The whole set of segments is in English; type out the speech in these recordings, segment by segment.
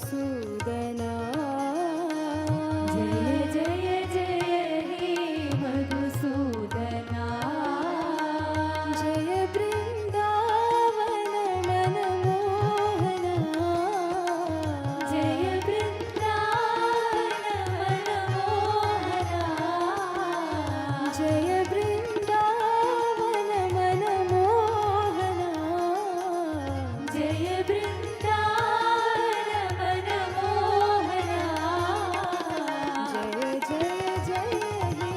मधुसूदना जय जय जय हे मधुसूदना जय वृंदावन मनमोहना जय वृंदावन मनमोहना जय वृंदावन मनमोहना जय वृंदावन मनमोहना जय जय जय हे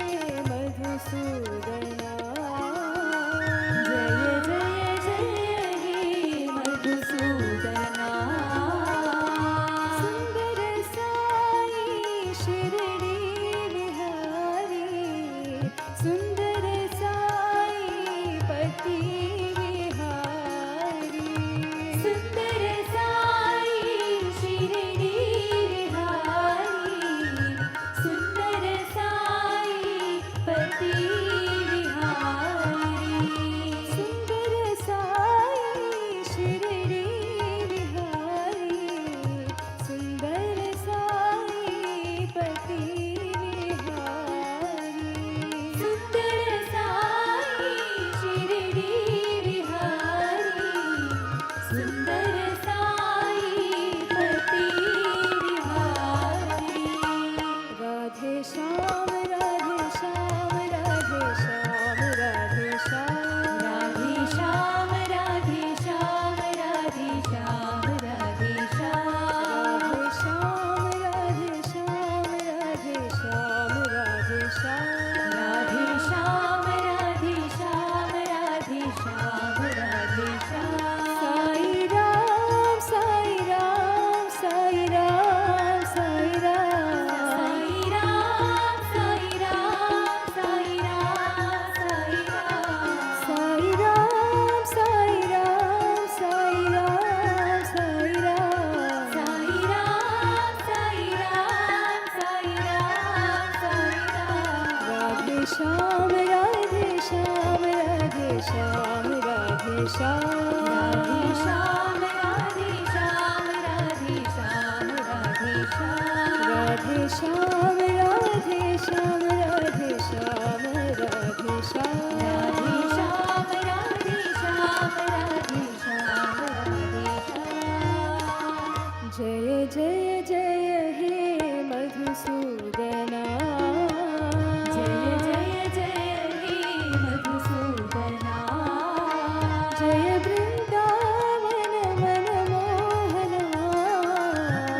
मधुसूदना जय जय जय हे मधुसूदना सुंदर साई शिरडी विहारी सुंदर साई पति विहारी सुंदर साई शिरडी विहारी सुंदर साई पति विहारी सुंदर साई शिरडी विहारी सुंदर साई पति विहारी सुंदर साई शिरडी विहारी सुंदर साई पति विहारी राधे श्याम राधे श्याम राधे श्याम राधे श्याम राधे श्याम राधे श्याम राधे श्याम राधे श्याम राधे श्याम राधे श्याम राधे श्याम राधे श्याम राधे श्याम राधे श्याम राधे श्याम राधे श्याम साई राम साई राम साई राम साई राम साई राम साई राम साई राम साई राम साई राम साई राम साई राम साई राम साई राम साई राम साई राम राधे श्याम राधे श्याम राधे श्याम राधे श्याम राधे श्याम राधे श्याम राधे श्याम राधे श्याम राधे श्याम राधे श्याम राधे श्याम राधे श्याम राधे श्याम राधे श्याम राधे श्याम राधे श्याम जय जय जय हे मधुसूदना जय जय जय हे मधुसूदना जय वृंदावन मनमोहना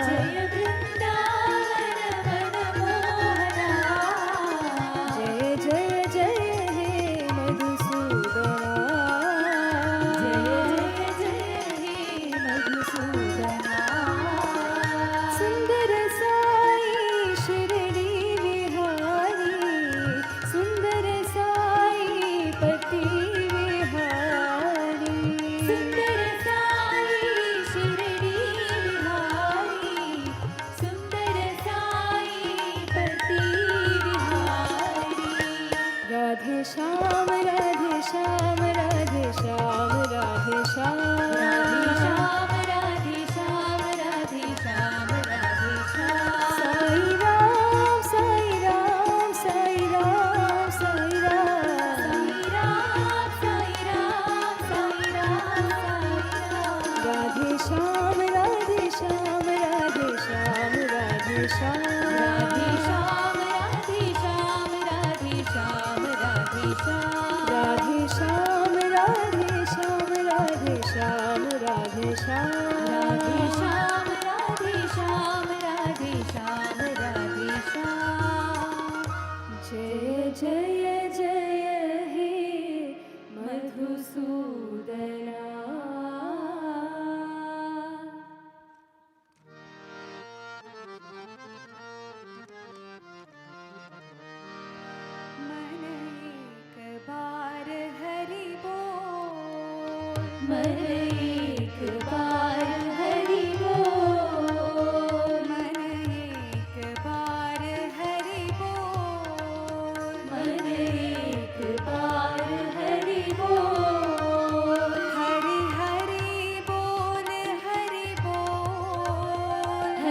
जय वृंदावन मनमोहना जय जय जय हे मधुसूदना जय जय जय हे मधुसूदना सुंदर साई शिरडी विहारी सुंदर साई पति विहारी सुंदर साई शिरडी विहारी सुंदर साई पति विहारी राधे श्याम राधे श्याम राधे श्याम राधे श्याम राधे श्याम राधे श्याम राधे श्याम राधे श्याम साई राम साई राम साई राम साई राम साई राम साई राम साई राम राधे श्याम राधे श्याम राधे श्याम राधे श्याम राधे श्याम राधे श्याम राधे श्याम राधे श्याम राधे श्याम राधे श्याम राधे श्याम राधे श्याम राधे श्याम राधे श्याम राधे श्याम राधे श्याम जय जय जय हे मधुसूदना मन एक बार हरि बोल मन एक बार हरि बोल मन एक बार हरि बोल मन एक बार हरि बोल हरि हरि बोल हरि बोल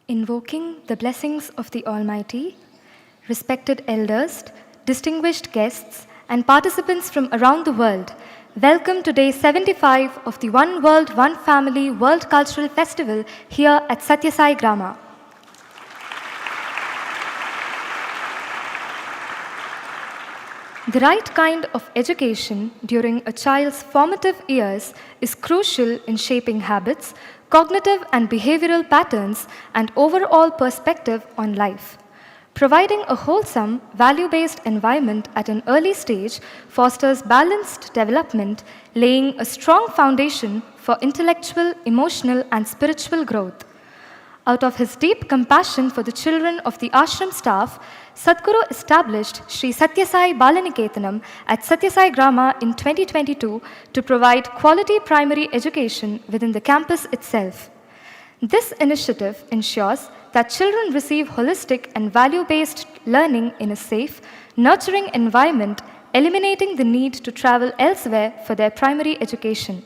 Invoking the blessings of the Almighty, respected elders, distinguished guests, and participants from around the world, welcome to Day 75 of the One World, One Family World Cultural Festival here at Sathya Grama. The right kind of education during a child's formative years is crucial in shaping habits, cognitive and behavioral patterns, and overall perspective on life. Providing a wholesome, value-based environment at an early stage fosters balanced development, laying a strong foundation for intellectual, emotional, and spiritual growth. Out of his deep compassion for the children of the ashram staff, Sadguru established Sri Sathya Sai Bala Nikethanam at Sathya Sai Grama in 2022 to provide quality primary education within the campus itself. This initiative ensures that children receive holistic and value-based learning in a safe, nurturing environment, eliminating the need to travel elsewhere for their primary education.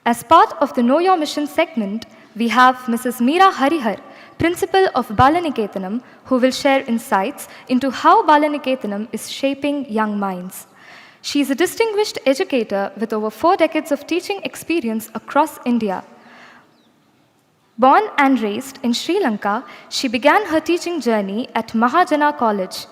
As part of the Know Your Mission segment, we have Mrs. Meera Harihar, Principal of Bala Nikethanam, who will share insights into how Bala Nikethanam is shaping young minds. She is a distinguished educator with over 4 decades of teaching experience across India. Born and raised in Sri Lanka, she began her teaching journey at Mahajana College.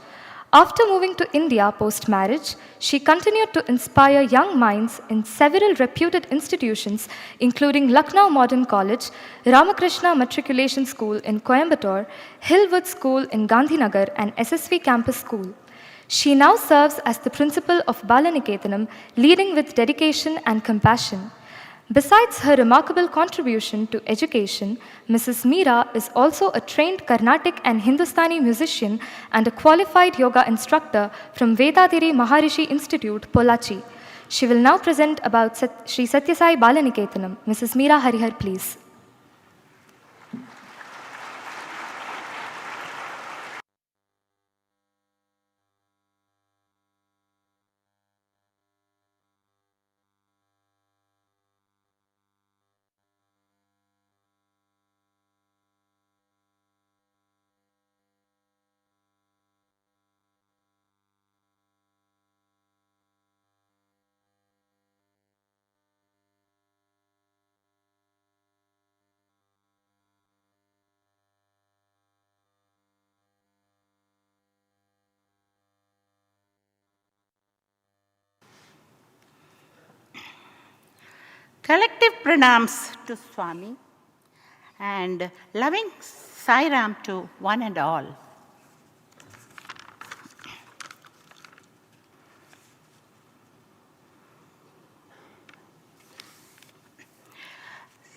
After moving to India post-marriage, she continued to inspire young minds in several reputed institutions, including Lucknow Modern College, Ramakrishna Matriculation School in Coimbatore, Hillwood School in Gandhinagar, and SSV Campus School. She now serves as the principal of Bala Nikethanam, leading with dedication and compassion. Besides her remarkable contribution to education, Mrs. Meera is also a trained Carnatic and Hindustani musician and a qualified yoga instructor from Vedadiri Maharishi Institute, Pollachi. She will now present about Sri Sathya Sai Bala Nikethanam. Mrs. Meera Harihar, please. Collective pranams to Swami and loving Sai Ram to one and all.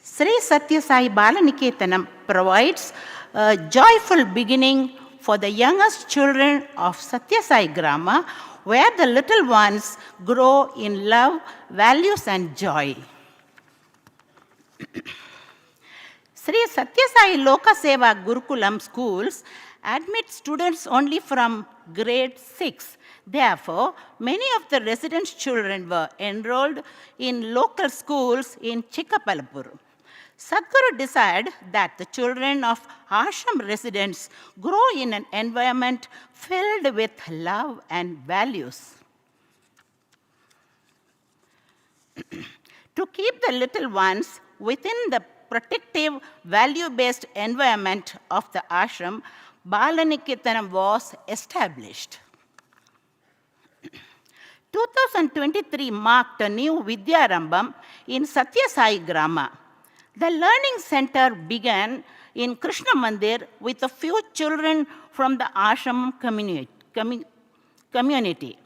Sri Sathya Sai Bala Nikethanam provides a joyful beginning for the youngest children of Sathya Sai Grama, where the little ones grow in love, values, and joy. Sri Sathya Sai Loka Seva Gurukulam schools admit students only from grade 6. Therefore, many of the residents' children were enrolled in local schools in Chikkapalapur. Sadguru desired that the children of ashram residents grow in an environment filled with love and values. To keep the little ones within the protective, value-based environment of the ashram, Bala Nikethanam was established. 2023 marked a new Vidyarambam in Sathya Sai Grama. The learning center began in Krishna Mandir with a few children from the ashram community.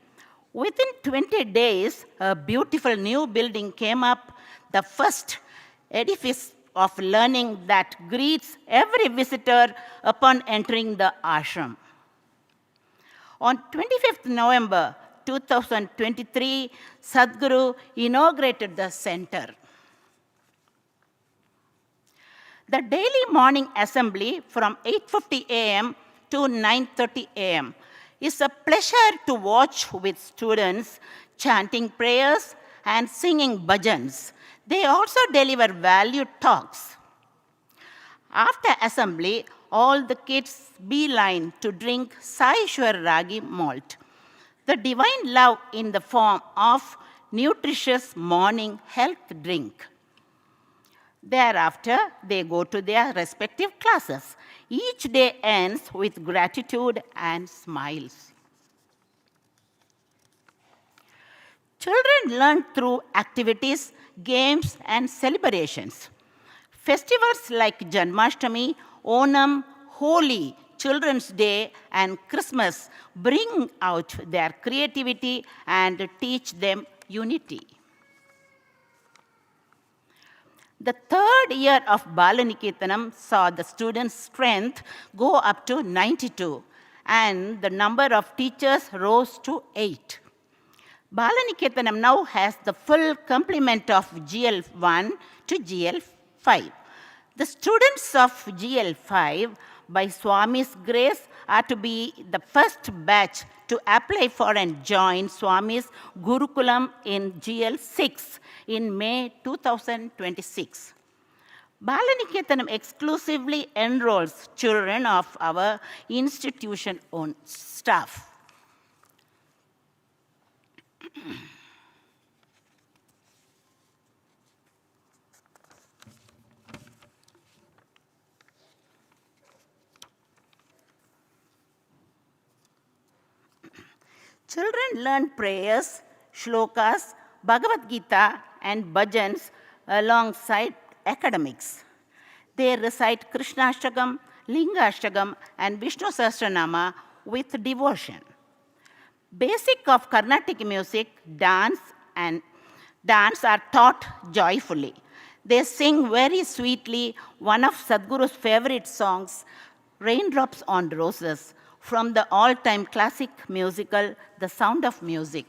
Within 20 days, a beautiful new building came up, the first edifice of learning that greets every visitor upon entering the ashram. On 25th November 2023, Sadguru inaugurated the center. The daily morning assembly from 8:50 a.m. to 9:30 a.m. is a pleasure to watch with students chanting prayers and singing bhajans. They also deliver valued talks. After assembly, all the kids beeline to drink Sai Shwar Ragi malt, the divine love in the form of nutritious morning health drink. Thereafter, they go to their respective classes. Each day ends with gratitude and smiles. Children learn through activities, games, and celebrations. Festivals like Janmashtami, Onam, Holi, Children's Day, and Christmas bring out their creativity and teach them unity. The third year of Bala Nikethanam saw the students' strength go up to 92, and the number of teachers rose to 8. Bala Nikethanam now has the full complement of GL1 to GL5. The students of GL5, by Swami's grace, are to be the first batch to apply for and join Swami's Gurukulam in GL6 in May 2026. Bala Nikethanam exclusively enrolls children of our institution-owned staff. Children learn prayers, shlokas, Bhagavad Gita, and bhajans alongside academics. They recite Krishnashtagam, Lingashtakam, and Vishnu Sahasranama with devotion. Basic of Carnatic music, dance are taught joyfully. They sing very sweetly one of Sadguru's favorite songs, Raindrops on Roses, from the all-time classic musical, The Sound of Music.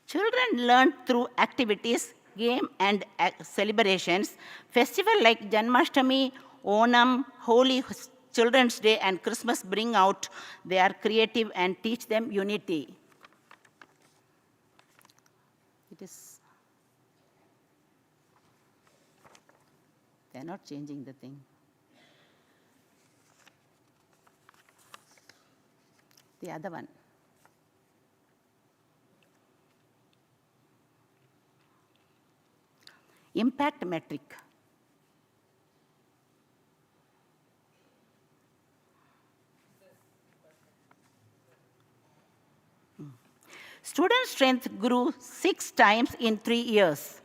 Children learn through activities, game and celebrations. Festivals like Janmashtami, Onam, Holi, Children's Day and Christmas bring out their creative and teach them unity. They're not changing the thing. The other one. Impact metric. Student strength grew 6 times in 3 years.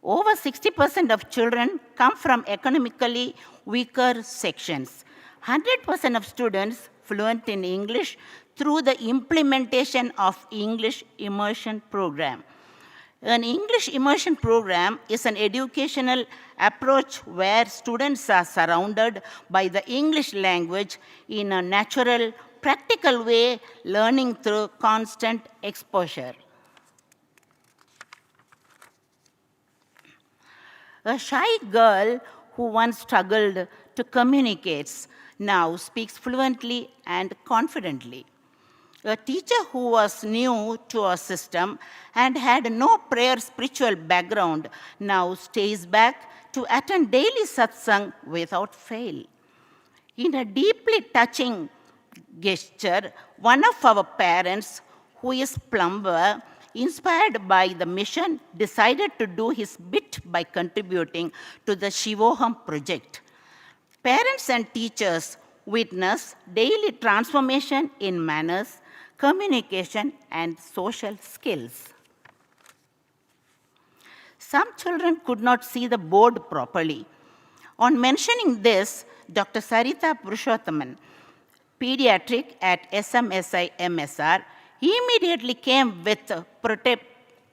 Over 60% of children come from economically weaker sections. 100% of students fluent in English through the implementation of English immersion program. An English immersion program is an educational approach where students are surrounded by the English language in a natural, practical way, learning through constant exposure. A shy girl who once struggled to communicate now speaks fluently and confidently. A teacher who was new to our system and had no prior spiritual background now stays back to attend daily satsang without fail. In a deeply touching gesture, one of our parents, who is plumber, inspired by the mission, decided to do his bit by contributing to the Shivoham project. Parents and teachers witness daily transformation in manners, communication, and social skills. Some children could not see the board properly. On mentioning this, Dr. Sarita Purushothaman, pediatric at SMSGHM, immediately came with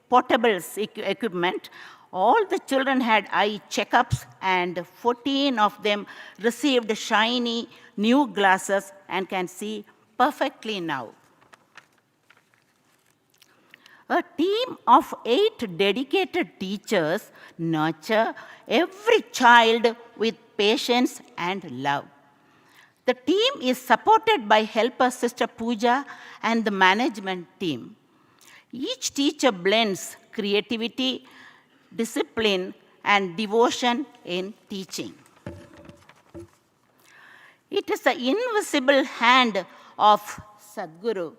portable equipment. All the children had eye checkups, and 14 of them received shiny new glasses and can see perfectly now. A team of 8 dedicated teachers nurture every child with patience and love. The team is supported by helper Sister Pooja and the management team. Each teacher blends creativity, discipline, and devotion in teaching. It is the invisible hand of Sadguru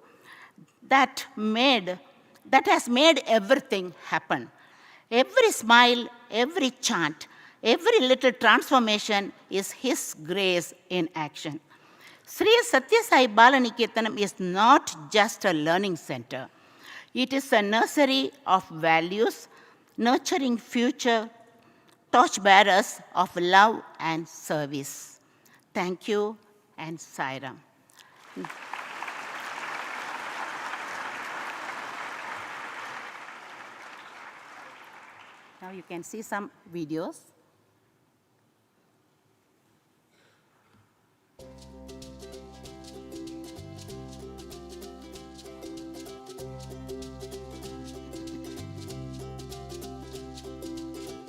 that has made everything happen. Every smile, every chant, every little transformation is His grace in action. Sri Sathya Sai Bala Nikethanam is not just a learning center. It is a nursery of values, nurturing future torchbearers of love and service. Thank you and Sairam. Now you can see some videos.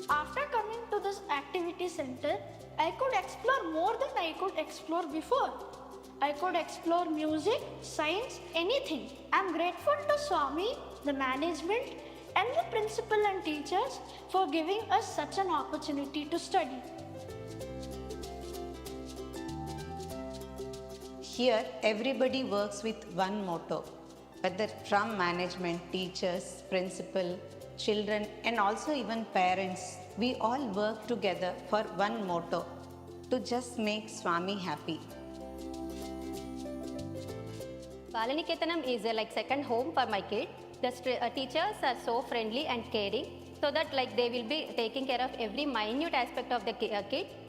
After coming to this activity center, I could explore more than I could explore before. I could explore music, science, anything. I'm grateful to Swami, the management, and the principal and teachers for giving us such an opportunity to study. Here, everybody works with one motto, whether from management, teachers, principal, children, and also even parents. We all work together for one motto, to just make Swami happy. Bala Nikethanam is like second home for my kid. The teachers are so friendly and caring, so that they will be taking care of every minute aspect of the kid,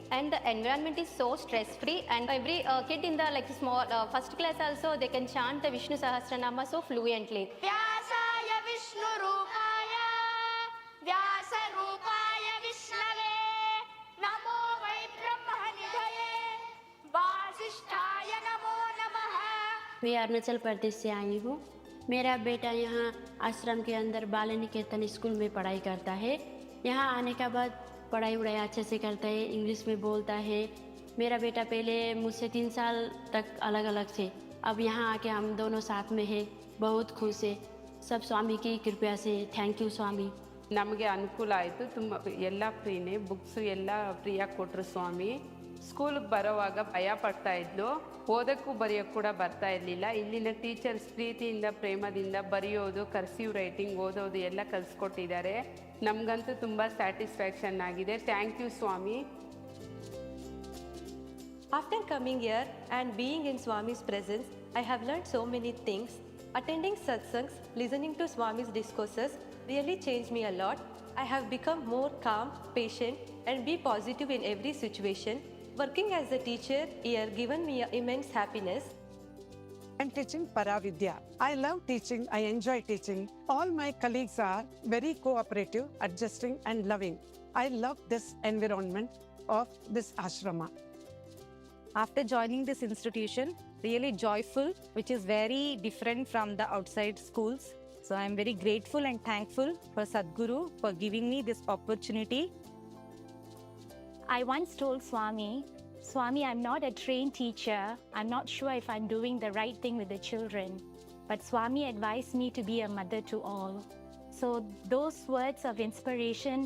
and the environment is so stress free, and every kid in the small first class also they can chant the Vishnu Sahasranama so fluently. Vyasaya Vishnu Rupaya, Vyasa Rupaya Vishnave, Namo Vai Brahmanidhaye, Vasishtaya Namo Namaha. मैं अरुणाचल प्रदेश से आई हूँ। मेरा बेटा यहाँ आश्रम के अंदर बाला निकेतन school में पढ़ाई करता है। यहाँ आने के बाद पढ़ाई वढ़ाई अच्छे से करता है, इंग्लिश में बोलता है। मेरा बेटा पहले मुझसे 3 साल तक अलग अलग थे, अब यहाँ आके हम दोनों साथ में है, बहुत खुश है। सब स्वामी की कृपा से, थैंक यू स्वामी। ನಮಗೆ ಅನುಕೂಲ ಆಯಿತು, ತುಂಬ ಎಲ್ಲ ಫ್ರೀನೇ, ಬುಕ್ಸು ಎಲ್ಲ ಫ್ರೀಯಾಗಿ ಕೊಟ್ಟರು ಸ್ವಾಮಿ. ಸ್ಕೂಲಿಗೆ ಬರೋವಾಗ ಭಯ ಪಡ್ತಾ ಇದ್ಲು, ಓದೋಕ್ಕೂ ಬರೆಯೋಕ್ಕೆ ಕೂಡ ಬರ್ತಾ ಇರಲಿಲ್ಲ. ಇಲ್ಲಿನ ಟೀಚರ್ಸ್ ಪ್ರೀತಿಯಿಂದ ಪ್ರೇಮದಿಂದ ಬರೆಯೋದು, ಕರ್ಸಿವ್ ರೈಟಿಂಗ್, ಓದೋದು ಎಲ್ಲ ಕಲಿಸ್ಕೊಟ್ಟಿದ್ದಾರೆ. ನಮಗಂತೂ ತುಂಬ ಸ್ಯಾಟಿಸ್ಫ್ಯಾಕ್ಷನ್ ಆಗಿದೆ. ಥ್ಯಾಂಕ್ ಯು ಸ್ವಾಮಿ. After coming here and being in Swami's presence, I have learned so many things. Attending satsangs, listening to Swami's discourses really changed me a lot. I have become more calm, patient, and be positive in every situation. Working as a teacher here given me immense happiness. I'm teaching Paravidya. I love teaching. I enjoy teaching. All my colleagues are very cooperative, adjusting, and loving. I love this environment of this ashrama. After joining this institution, really joyful, which is very different from the outside schools. So I'm very grateful and thankful for Sadguru for giving me this opportunity. I once told Swami, I'm not a trained teacher. I'm not sure if I'm doing the right thing with the children. But Swami advised me to be a mother to all. So those words of inspiration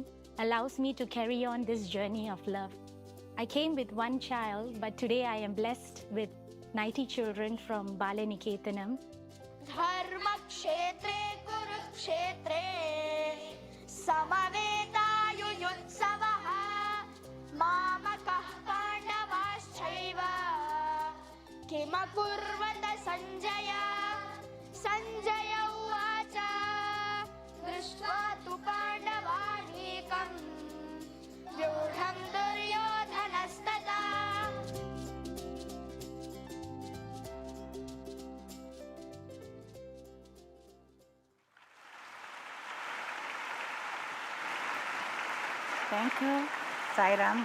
allows me to carry on this journey of love. I came with one child, but today I am blessed with 90 children from Bala Nikethanam. Dharma kshetre kurukshetre samavetaayujutsavaha mamakah pandavaschaiva kimakurvata sanjaya sanjaya uvacha drishtva tu pandavanikam vyudham duryodhanastata. Thank you, Sairam.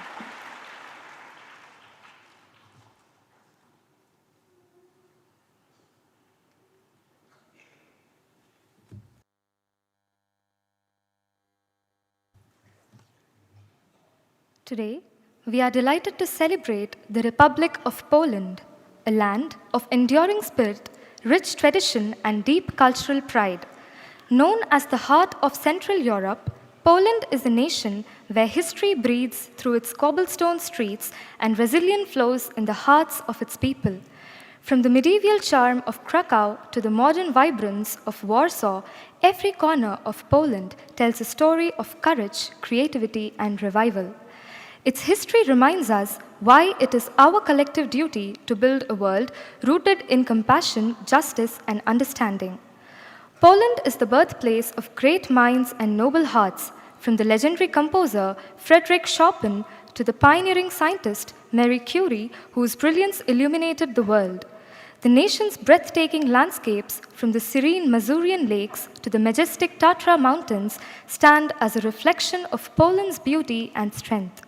Today, we are delighted to celebrate the Republic of Poland, a land of enduring spirit, rich tradition, and deep cultural pride. Known as the heart of Central Europe, Poland is a nation where history breathes through its cobblestone streets and resilient flows in the hearts of its people. From the medieval charm of Krakow to the modern vibrance of Warsaw, every corner of Poland tells a story of courage, creativity, and revival. Its history reminds us why it is our collective duty to build a world rooted in compassion, justice, and understanding. Poland is the birthplace of great minds and noble hearts, from the legendary composer Frédéric Chopin to the pioneering scientist Marie Curie, whose brilliance illuminated the world. The nation's breathtaking landscapes, from the serene Masurian lakes to the majestic Tatra mountains, stand as a reflection of Poland's beauty and strength.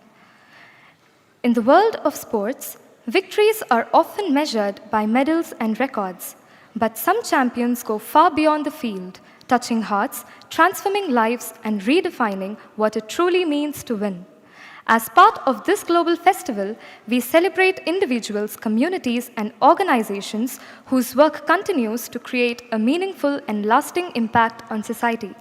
In the world of sports, victories are often measured by medals and records, but some champions go far beyond the field, touching hearts, transforming lives, and redefining what it truly means to win. As part of this global festival, we celebrate individuals, communities, and organizations whose work continues to create a meaningful and lasting impact on society.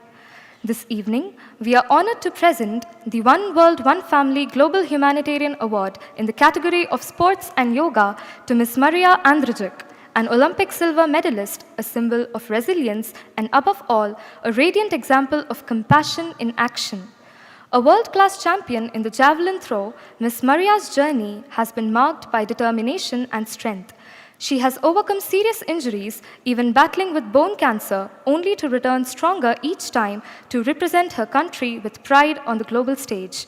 This evening, we are honored to present the One World, One Family Global Humanitarian Award in the category of Sports and Yoga to Ms. Maria Andrejczyk, an Olympic silver medalist, a symbol of resilience, and above all, a radiant example of compassion in action. A world-class champion in the javelin throw, Ms. Maria's journey has been marked by determination and strength. She has overcome serious injuries, even battling with bone cancer, only to return stronger each time to represent her country with pride on the global stage.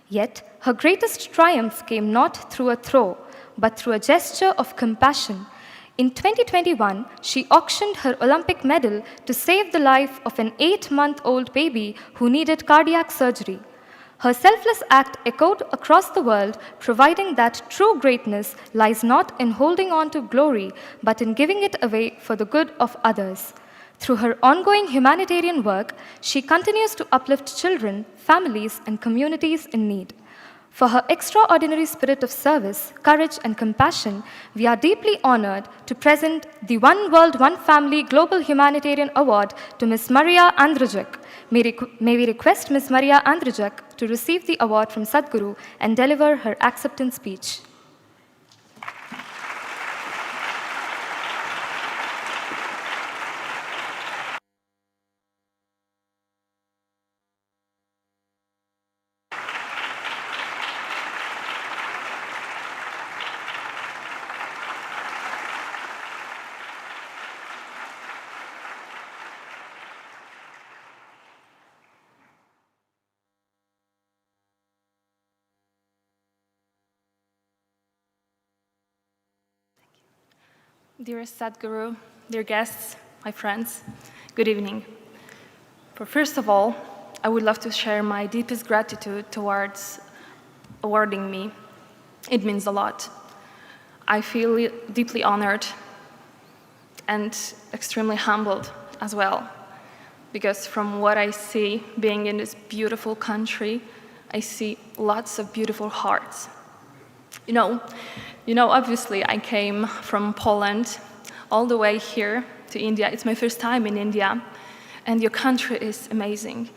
Yet, her greatest triumph came not through a throw, but through a gesture of compassion. In 2021, she auctioned her Olympic medal to save the life of an 8-month-old baby who needed cardiac surgery. Her selfless act echoed across the world, providing that true greatness lies not in holding on to glory, but in giving it away for the good of others. Through her ongoing humanitarian work, she continues to uplift children, families, and communities in need. For her extraordinary spirit of service, courage, and compassion, we are deeply honored to present the One World, One Family Global Humanitarian Award to Ms. Maria Andrejczyk. May we request Ms. Maria Andrejczyk to receive the award from Sadguru and deliver her acceptance speech. Dear Sadguru, dear guests, my friends, good evening. First of all, I would love to share my deepest gratitude towards awarding me. It means a lot. I feel deeply honored and extremely humbled as well, because from what I see being in this beautiful country, I see lots of beautiful hearts. You know, obviously I came from Poland all the way here to India. It's my first time in India, and your country is amazing,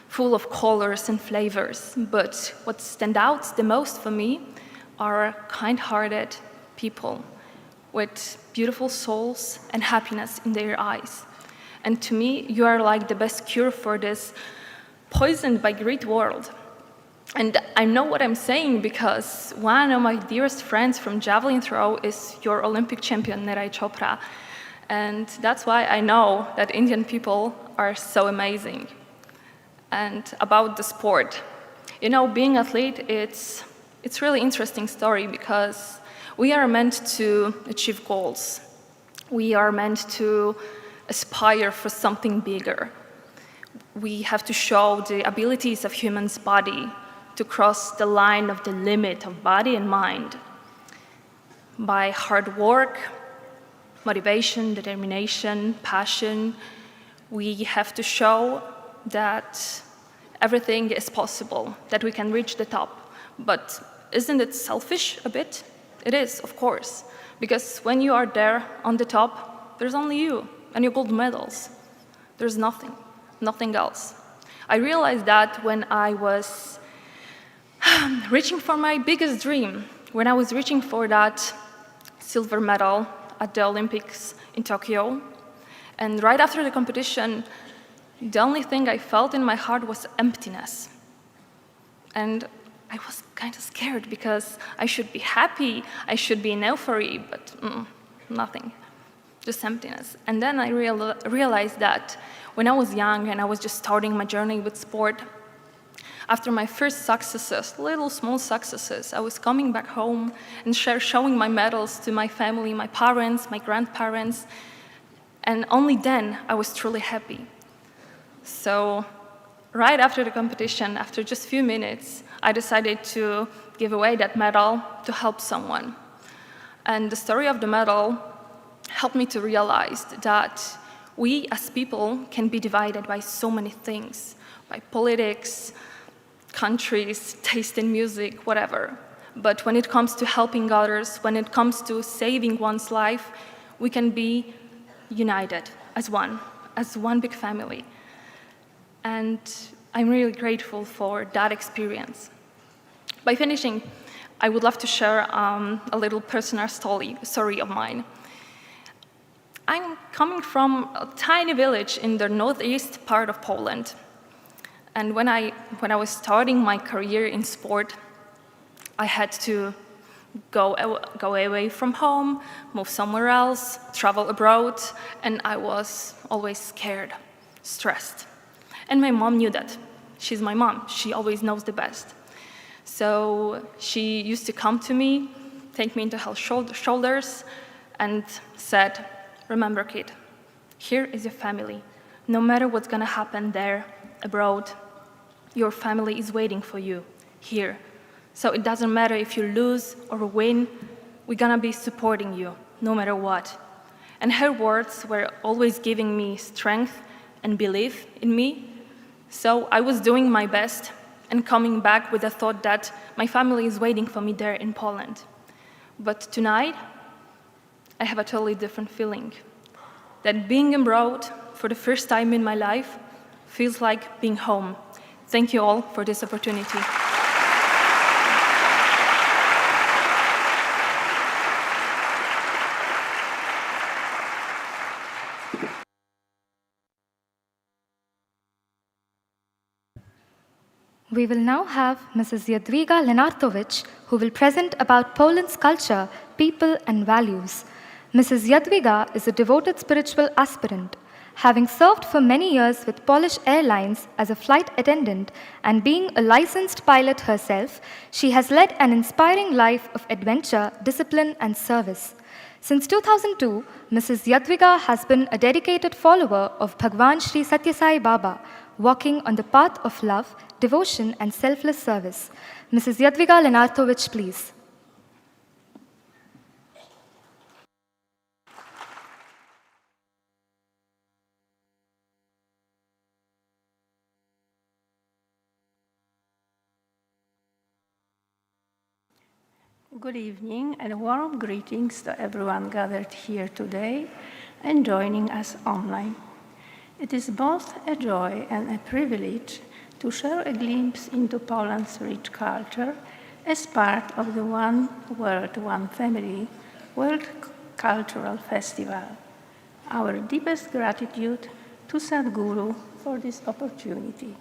full of colors and flavors. But what stands out the most for me are kind-hearted people with beautiful souls and happiness in their eyes. And to me, you are like the best cure for this poisoned by greed world. And I know what I'm saying because one of my dearest friends from javelin throw is your Olympic champion, Neeraj Chopra. And that's why I know that Indian people are so amazing. And about the sport, being athlete, it's really interesting story because we are meant to achieve goals. We are meant to aspire for something bigger. We have to show the abilities of human's body to cross the line of the limit of body and mind. By hard work, motivation, determination, passion, we have to show that everything is possible, that we can reach the top. But isn't it selfish a bit? It is, of course, because when you are there on the top, there's only you and your gold medals. There's nothing else. I realized that when I was reaching for my biggest dream, when I was reaching for that silver medal at the Olympics in Tokyo, and right after the competition, the only thing I felt in my heart was emptiness. And I was kind of scared because I should be happy, I should be in euphoria, but nothing, just emptiness. And then I realized that when I was young and I was just starting my journey with sport, after my first successes, little small successes, I was coming back home and showing my medals to my family, my parents, my grandparents, and only then I was truly happy. So right after the competition, after just a few minutes, I decided to give away that medal to help someone. And the story of the medal helped me to realize that we as people can be divided by so many things, by politics, countries, taste in music, whatever. But when it comes to helping others, when it comes to saving one's life, we can be united as one big family. And I'm really grateful for that experience. By finishing, I would love to share a little personal story of mine. I'm coming from a tiny village in the northeast part of Poland. And when I was starting my career in sport, I had to go away from home, move somewhere else, travel abroad, and I was always scared, stressed. And my mom knew that. She's my mom. She always knows the best. So she used to come to me, take me into her shoulders, and said, "Remember, kid, here is your family. No matter what's gonna happen there, abroad, your family is waiting for you here. So it doesn't matter if you lose or win, we're gonna be supporting you, no matter what." And her words were always giving me strength and belief in me. So I was doing my best and coming back with the thought that my family is waiting for me there in Poland. But tonight, I have a totally different feeling. That being abroad for the first time in my life feels like being home. Thank you all for this opportunity. We will now have Mrs. Jadwiga Lenartowicz, who will present about Poland's culture, people, and values. Mrs. Jadwiga is a devoted spiritual aspirant. Having served for many years with Polish Airlines as a flight attendant and being a licensed pilot herself, she has led an inspiring life of adventure, discipline, and service. Since 2002, Mrs. Jadwiga has been a dedicated follower of Bhagwan Sri Sathya Sai Baba, walking on the path of love, devotion, and selfless service. Mrs. Jadwiga Lenartowicz, please. Good evening and warm greetings to everyone gathered here today and joining us online. It is both a joy and a privilege to share a glimpse into Poland's rich culture as part of the One World, One Family World Cultural Festival. Our deepest gratitude to Sadguru for this opportunity.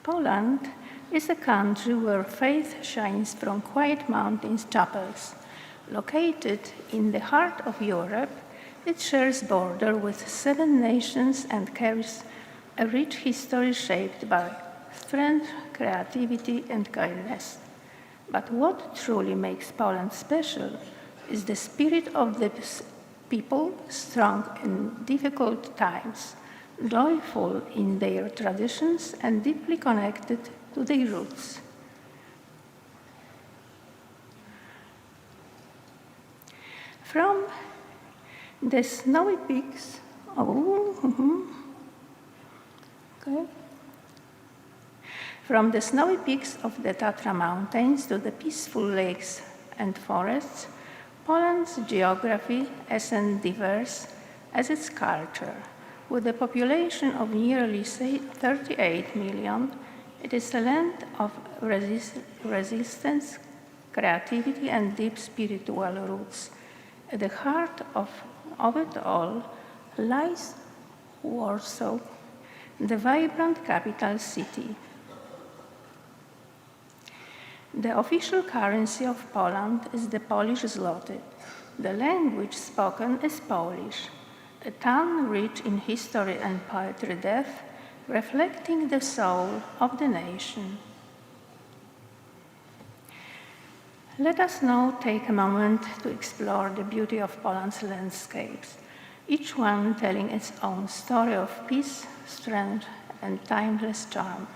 Poland is a country where faith shines from quiet mountains chapels. Located in the heart of Europe, it shares border with 7 nations and carries a rich history shaped by strength, creativity, and kindness. But what truly makes Poland special is the spirit of the people, strong in difficult times, joyful in their traditions, and deeply connected to their roots. From the snowy peaks, From the snowy peaks of the Tatra Mountains to the peaceful lakes and forests, Poland's geography is as diverse as its culture. With a population of nearly 38 million, it is a land of resistance, creativity, and deep spiritual roots. At the heart of it all lies Warsaw, the vibrant capital city. The official currency of Poland is the Polish zloty. The language spoken is Polish, a tongue rich in history and poetry depth, reflecting the soul of the nation. Let us now take a moment to explore the beauty of Poland's landscapes, each one telling its own story of peace, strength, and timeless charm.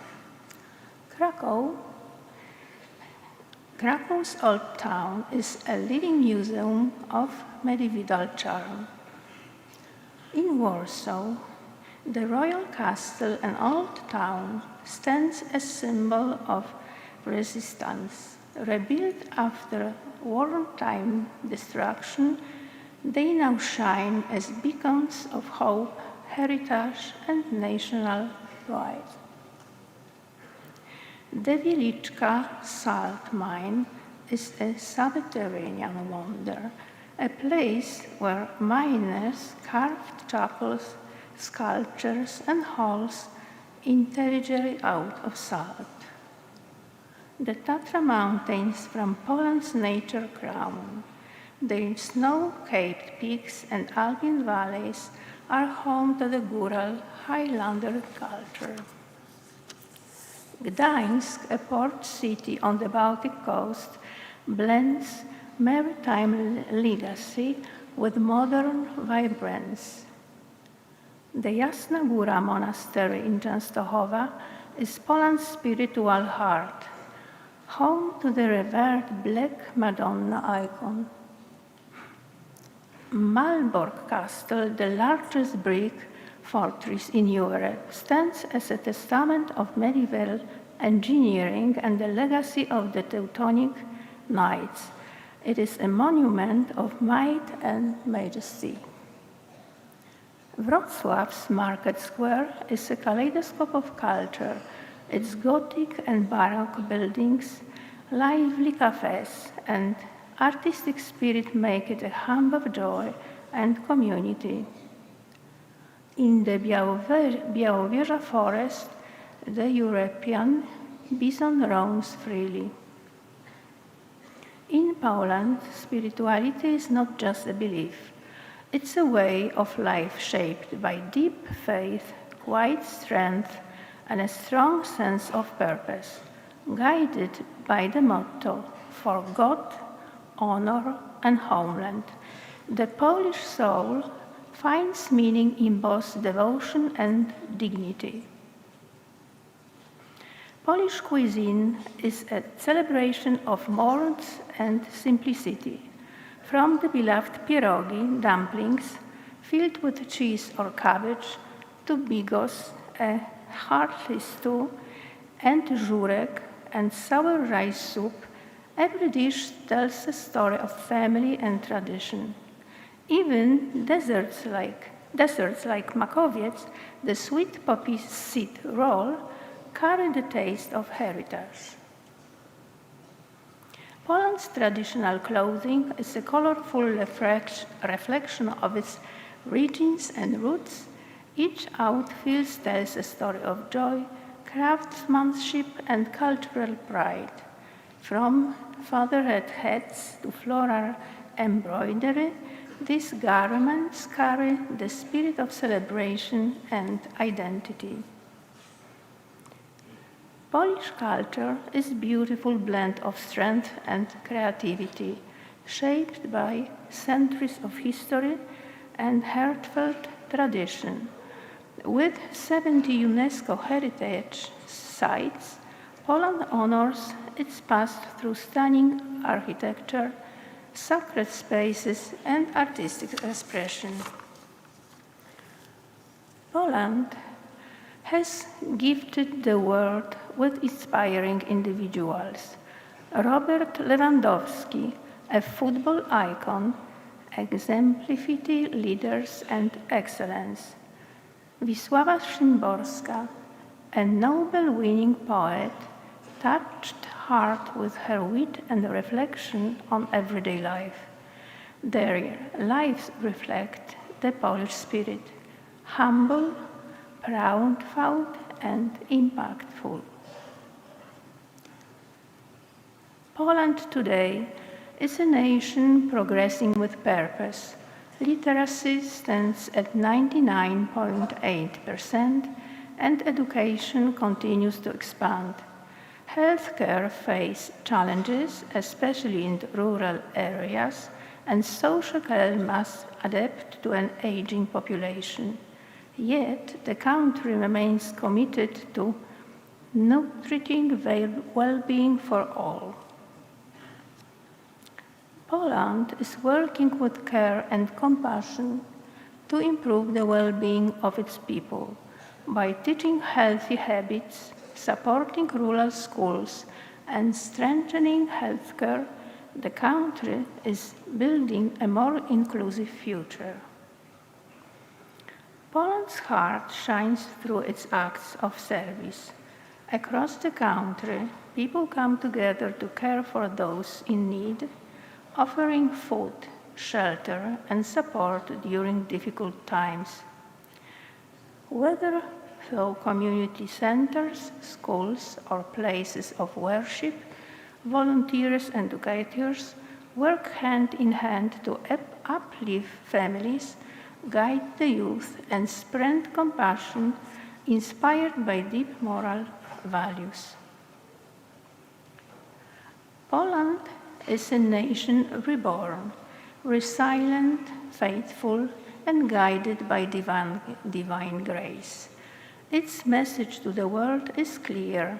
Krakow's old town is a living museum of medieval charm. In Warsaw, the royal castle, an old town, stands as symbol of resistance. Rebuilt after wartime destruction, they now shine as beacons of hope, heritage, and national pride. The Wieliczka salt mine is a subterranean wonder, a place where miners carved chapels, sculptures, and halls entirely out of salt. The Tatra Mountains from Poland's nature crown, their snow-capped peaks and alpine valleys are home to the Gural Highlander culture. Gdańsk, a port city on the Baltic coast, blends maritime legacy with modern vibrance. The Jasna Góra monastery in Częstochowa is Poland's spiritual heart, home to the revered Black Madonna icon. Malbork Castle, the largest brick fortress in Europe, stands as a testament of medieval engineering and the legacy of the Teutonic Knights. It is a monument of might and majesty. Wrocław's Market Square is a kaleidoscope of culture. Its Gothic and Baroque buildings, lively cafes, and artistic spirit make it a hub of joy and community. In the Białowieża forest, the European bison roams freely. In Poland, spirituality is not just a belief. It's a way of life shaped by deep faith, quiet strength, and a strong sense of purpose, guided by the motto, for God, honor, and homeland. The Polish soul finds meaning in both devotion and dignity. Polish cuisine is a celebration of warmth and simplicity. From the beloved pierogi, dumplings, filled with cheese or cabbage, to bigos, a hearty stew, and żurek and sour rice soup, every dish tells a story of family and tradition. Even desserts like makowiec, the sweet poppy seed roll, carry the taste of heritage. Poland's traditional clothing is a colorful reflection of its origins and roots. Each outfit tells a story of joy, craftsmanship, and cultural pride. From feathered hats to floral embroidery, these garments carry the spirit of celebration and identity. Polish culture is a beautiful blend of strength and creativity, shaped by centuries of history and heartfelt tradition. With 70 UNESCO heritage sites, Poland honors its past through stunning architecture, sacred spaces, and artistic expression. Poland has gifted the world with inspiring individuals. Robert Lewandowski, a football icon, exemplified leaders and excellence. Wisława Szymborska, a Nobel-winning poet, touched heart with her wit and reflection on everyday life. Their lives reflect the Polish spirit, humble, proud, and impactful. Poland today is a nation progressing with purpose. Literacy stands at 99.8%, and education continues to expand. Healthcare faces challenges, especially in rural areas, and social care must adapt to an aging population. Yet, the country remains committed to nurturing well-being for all. Poland is working with care and compassion to improve the well-being of its people by teaching healthy habits, supporting rural schools, and strengthening healthcare. The country is building a more inclusive future. Poland's heart shines through its acts of service. Across the country, people come together to care for those in need, offering food, shelter, and support during difficult times. Whether through community centers, schools, or places of worship, volunteers and educators work hand in hand to uplift families, guide the youth, and spread compassion inspired by deep moral values. Poland is a nation reborn, resilient, faithful, and guided by divine grace. Its message to the world is clear.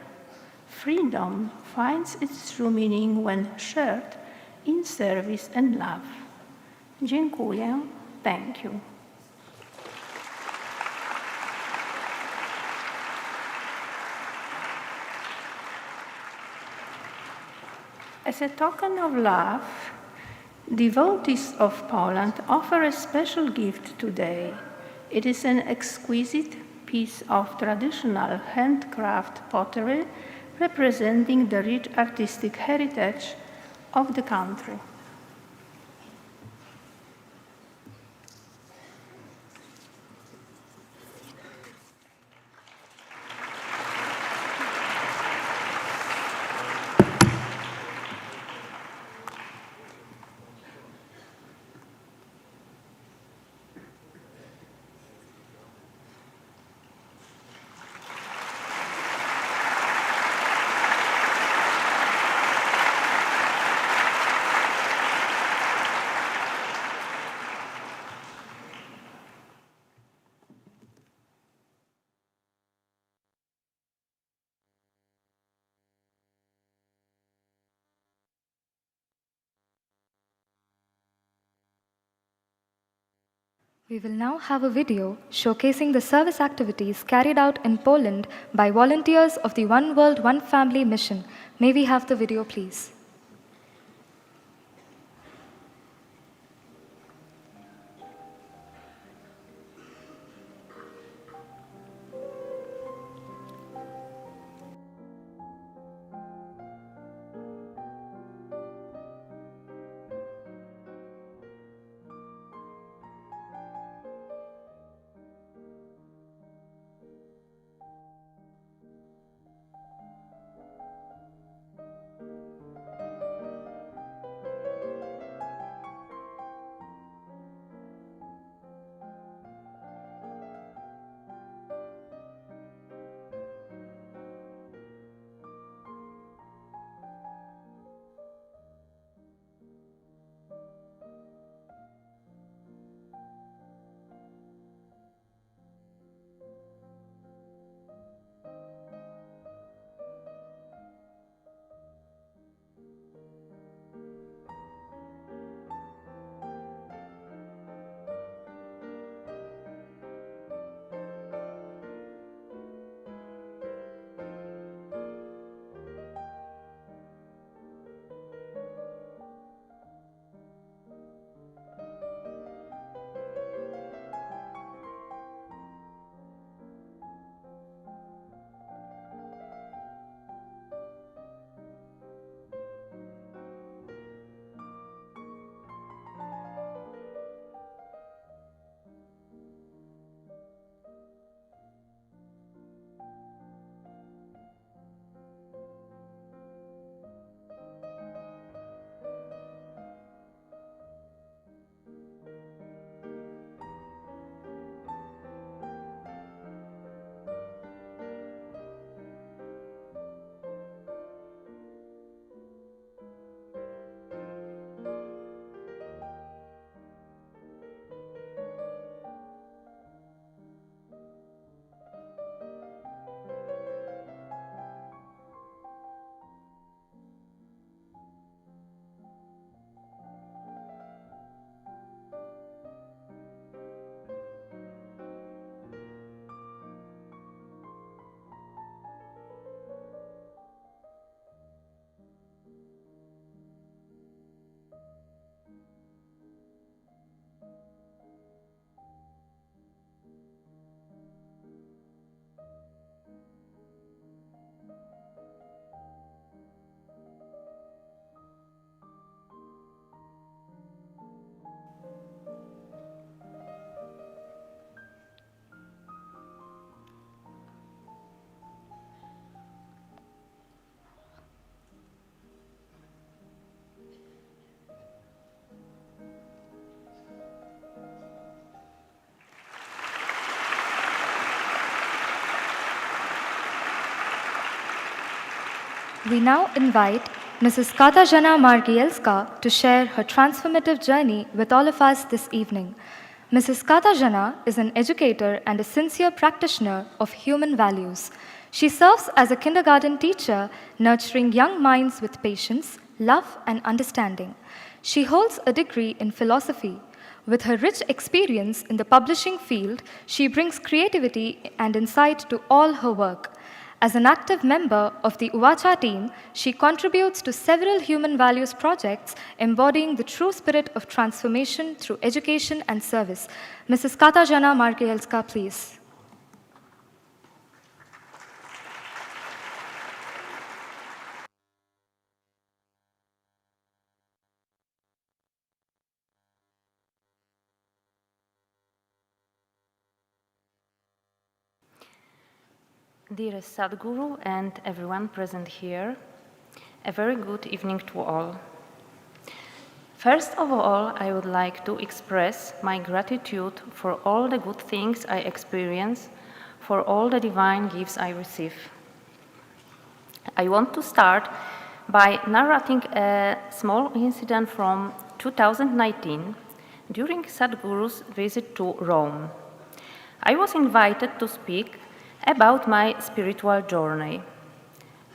Freedom finds its true meaning when shared in service and love. Dziękuję. Thank you. As a token of love, devotees of Poland offer a special gift today. It is an exquisite piece of traditional handcraft pottery representing the rich artistic heritage of the country. We will now have a video showcasing the service activities carried out in Poland by volunteers of the One World, One Family mission. May we have the video, please? We now invite Mrs. Katarzyna Margielska to share her transformative journey with all of us this evening. Mrs. Katarzyna is an educator and a sincere practitioner of human values. She serves as a kindergarten teacher, nurturing young minds with patience, love, and understanding. She holds a degree in philosophy. With her rich experience in the publishing field, she brings creativity and insight to all her work. As an active member of the Uvacha team, she contributes to several human values projects embodying the true spirit of transformation through education and service. Mrs. Katarzyna Margielska, please. Dear Sadguru and everyone present here, a very good evening to all. First of all, I would like to express my gratitude for all the good things I experience, for all the divine gifts I receive. I want to start by narrating a small incident from 2019 during Sadguru's visit to Rome. I was invited to speak about my spiritual journey.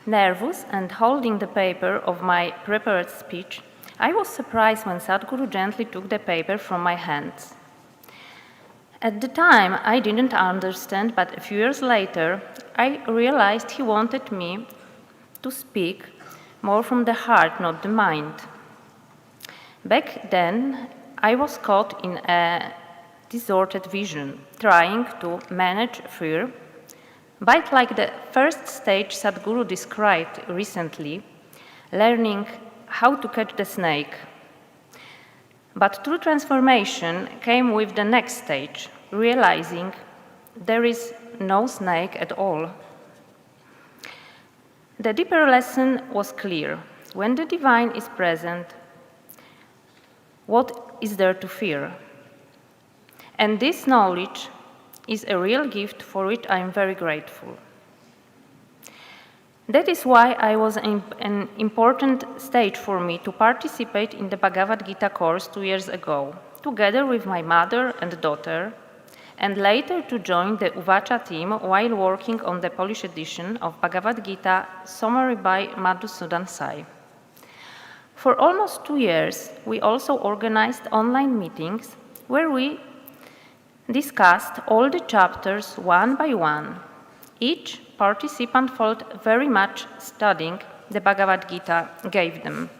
Nervous and holding the paper of my prepared speech, I was surprised when Sadguru gently took the paper from my hands. At the time, I didn't understand, but a few years later, I realized he wanted me to speak more from the heart, not the mind. Back then, I was caught in a distorted vision, trying to manage fear. But like the first stage Sadguru described recently, learning how to catch the snake. But true transformation came with the next stage, realizing there is no snake at all. The deeper lesson was clear. When the divine is present, what is there to fear? And this knowledge is a real gift for which I am very grateful. That is why I was an important stage for me to participate in the Bhagavad Gita course 2 years ago, together with my mother and daughter, and later to join the Uvacha team while working on the Polish edition of Bhagavad Gita, summary by Madhusudan Sai. For almost 2 years, we also organized online meetings where we discussed all the chapters one by one. Each participant felt very much studying the Bhagavad Gita gave them.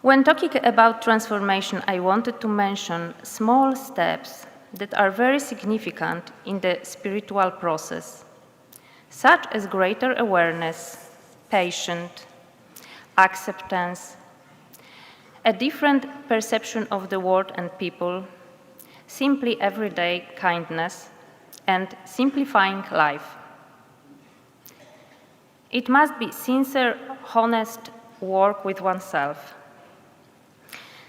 When talking about transformation, I wanted to mention small steps that are very significant in the spiritual process, such as greater awareness, patience, acceptance, a different perception of the world and people, simply everyday kindness, and simplifying life. It must be sincere, honest work with oneself.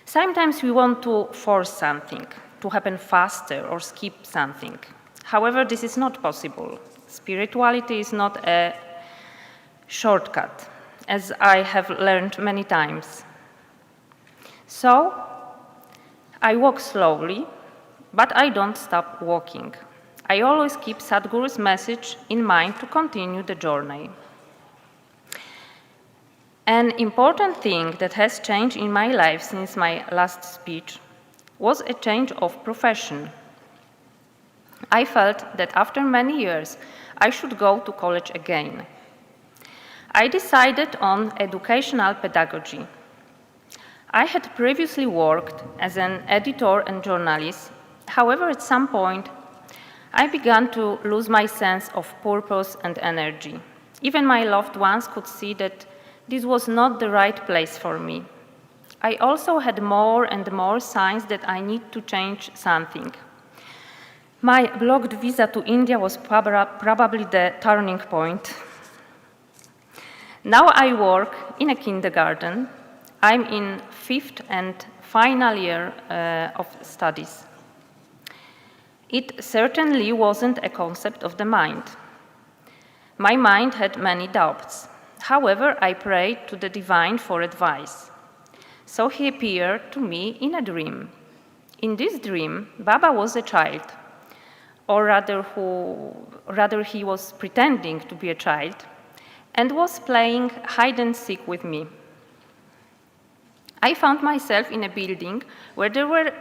Sometimes we want to force something to happen faster or skip something. However, this is not possible. Spirituality is not a shortcut, as I have learned many times. So, I walk slowly, but I don't stop walking. I always keep Sadhguru's message in mind to continue the journey. An important thing that has changed in my life since my last speech was a change of profession. I felt that after many years, I should go to college again. I decided on educational pedagogy. I had previously worked as an editor and journalist. However, at some point, I began to lose my sense of purpose and energy. Even my loved ones could see that this was not the right place for me. I also had more and more signs that I need to change something. My blocked visa to India was probably the turning point. Now I work in a kindergarten. I'm in 5th and final year of studies. It certainly wasn't a concept of the mind. My mind had many doubts. However, I prayed to the divine for advice. So he appeared to me in a dream. In this dream, Baba was a child, or rather he was pretending to be a child, and was playing hide and seek with me. I found myself in a building where there were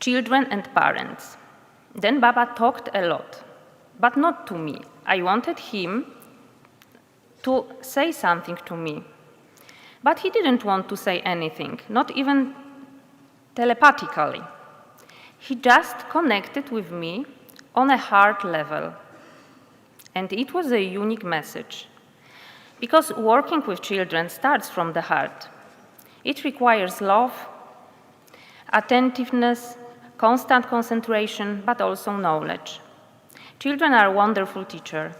children and parents. Then Baba talked a lot, but not to me. I wanted him to say something to me. But he didn't want to say anything, not even telepathically. He just connected with me on a heart level. And it was a unique message. Because working with children starts from the heart. It requires love, attentiveness, constant concentration, but also knowledge. Children are a wonderful teacher.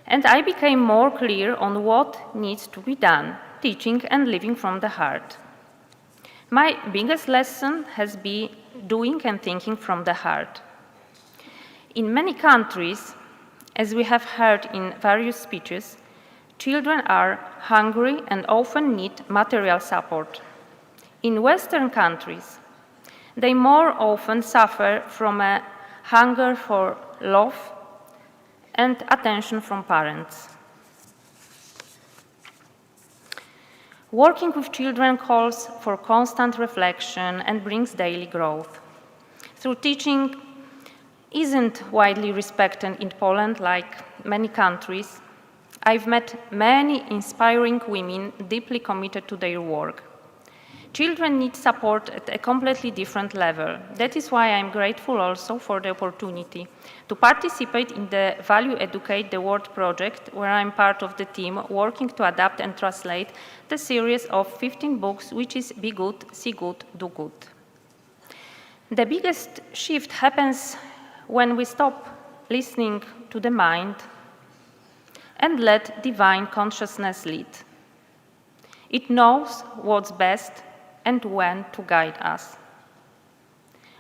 And I became more clear on what needs to be done, teaching and living from the heart. My biggest lesson has been doing and thinking from the heart. In many countries, as we have heard in various speeches, children are hungry and often need material support. In Western countries, they more often suffer from a hunger for love and attention from parents. Working with children calls for constant reflection and brings daily growth. Through teaching isn't widely respected in Poland like many countries, I've met many inspiring women deeply committed to their work. Children need support at a completely different level. That is why I'm grateful also for the opportunity to participate in the Value Educate the World project, where I'm part of the team working to adapt and translate the series of 15 books, which is Be Good, See Good, Do Good. The biggest shift happens when we stop listening to the mind and let divine consciousness lead. It knows what's best and when to guide us.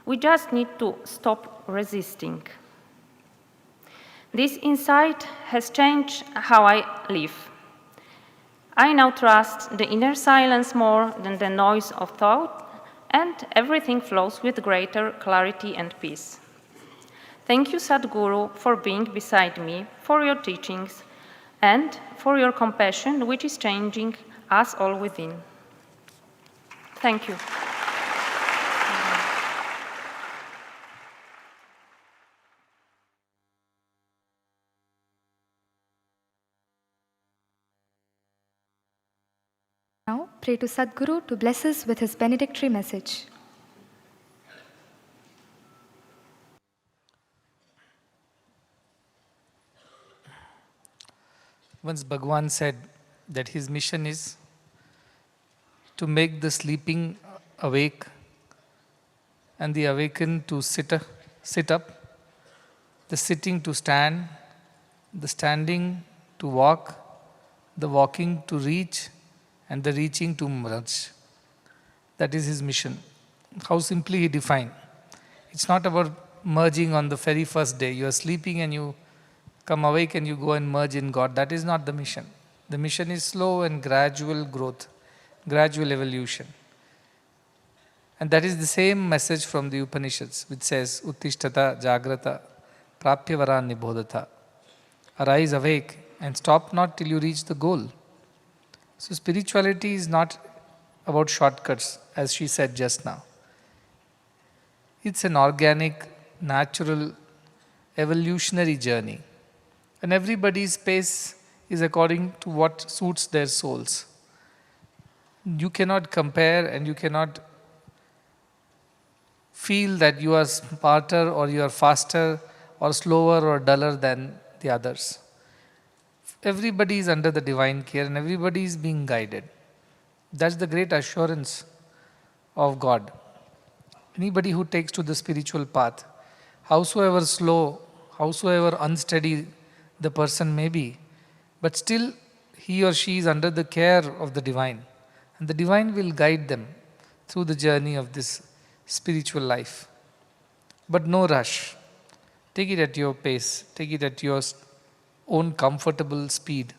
We just need to stop resisting. This insight has changed how I live. I now trust the inner silence more than the noise of thought, and everything flows with greater clarity and peace. Thank you, Sadguru, for being beside me, for your teachings, and for your compassion, which is changing us all within. Thank you. Now, pray to Sadguru to bless us with his benedictory message. Once Bhagwan said that his mission is to make the sleeping awake and the awakened to sit up, the sitting to stand, the standing to walk, the walking to reach, and the reaching to merge. That is his mission. How simply he defined. It's not about merging on the very first day. You are sleeping and you come awake and you go and merge in God. That is not the mission. The mission is slow and gradual growth, gradual evolution. And that is the same message from the Upanishads, which says, Uttishtata Jagrata Prapyavara Nibodhata. Arise, awake, and stop not till you reach the goal. So spirituality is not about shortcuts, as she said just now. It's an organic, natural, evolutionary journey. And everybody's pace is according to what suits their souls. You cannot compare and you cannot feel that you are smarter or you are faster or slower or duller than the others. Everybody is under the divine care and everybody is being guided. That's the great assurance of God. Anybody who takes to the spiritual path, howsoever slow, howsoever unsteady the person may be, but still he or she is under the care of the divine. And the divine will guide them through the journey of this spiritual life. But no rush. Take it at your pace. Take it at your own comfortable speed.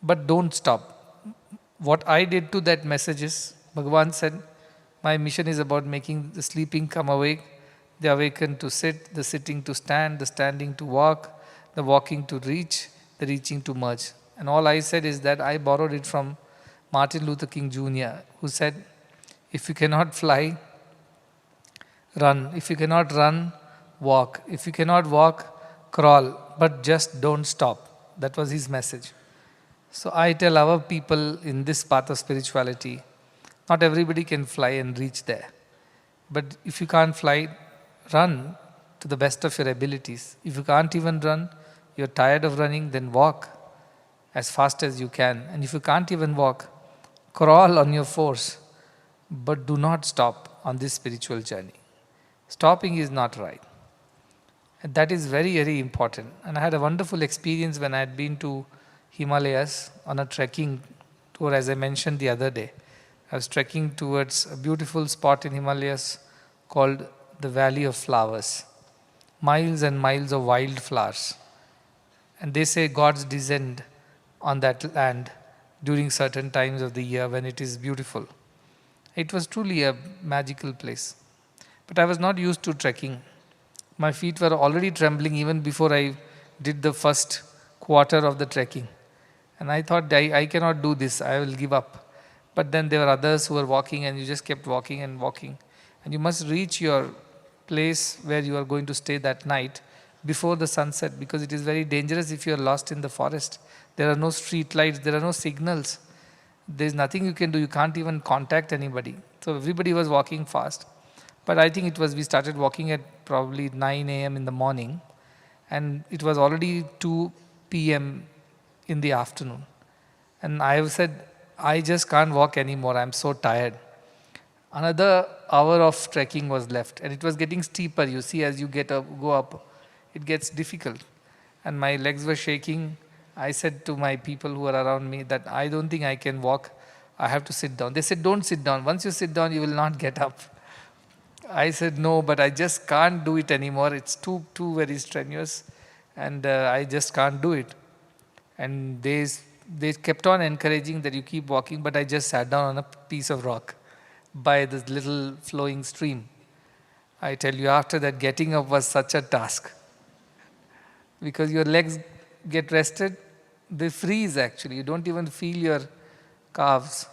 But don't stop. What I did to that message is, Bhagavan said, my mission is about making the sleeping come awake, the awakened to sit, the sitting to stand, the standing to walk, the walking to reach, the reaching to merge. And all I said is that I borrowed it from Martin Luther King Jr., who said, if you cannot fly, run. If you cannot run, walk. If you cannot walk, crawl. But just don't stop. That was his message. So I tell our people in this path of spirituality, not everybody can fly and reach there. But if you can't fly, run to the best of your abilities. If you can't even run, you're tired of running, then walk as fast as you can. And if you can't even walk, crawl on your force. But do not stop on this spiritual journey. Stopping is not right. And that is very, very important. And I had a wonderful experience when I had been to Himalayas on a trekking tour, as I mentioned the other day. I was trekking towards a beautiful spot in Himalayas called the Valley of Flowers. Miles and miles of wild flowers. And they say gods descend on that land during certain times of the year when it is beautiful. It was truly a magical place. But I was not used to trekking. My feet were already trembling even before I did the first quarter of the trekking. And I thought, I cannot do this, I will give up. But then there were others who were walking, and you just kept walking and walking. And you must reach your place where you are going to stay that night before the sunset, because it is very dangerous if you are lost in the forest. There are no street lights, there are no signals. There is nothing you can do, you can't even contact anybody. So everybody was walking fast. But I think we started walking at probably 9 a.m. in the morning, and it was already 2 p.m. in the afternoon. And I said, I just can't walk anymore, I'm so tired. Another hour of trekking was left, and it was getting steeper. You see, as you go up, it gets difficult. And my legs were shaking. I said to my people who were around me that I don't think I can walk, I have to sit down. They said, don't sit down. Once you sit down, you will not get up. I said, no, but I just can't do it anymore. It's too very strenuous, and I just can't do it. And they kept on encouraging that you keep walking, but I just sat down on a piece of rock by this little flowing stream. I tell you, after that, getting up was such a task. Because your legs get rested, they freeze actually. You don't even feel your calves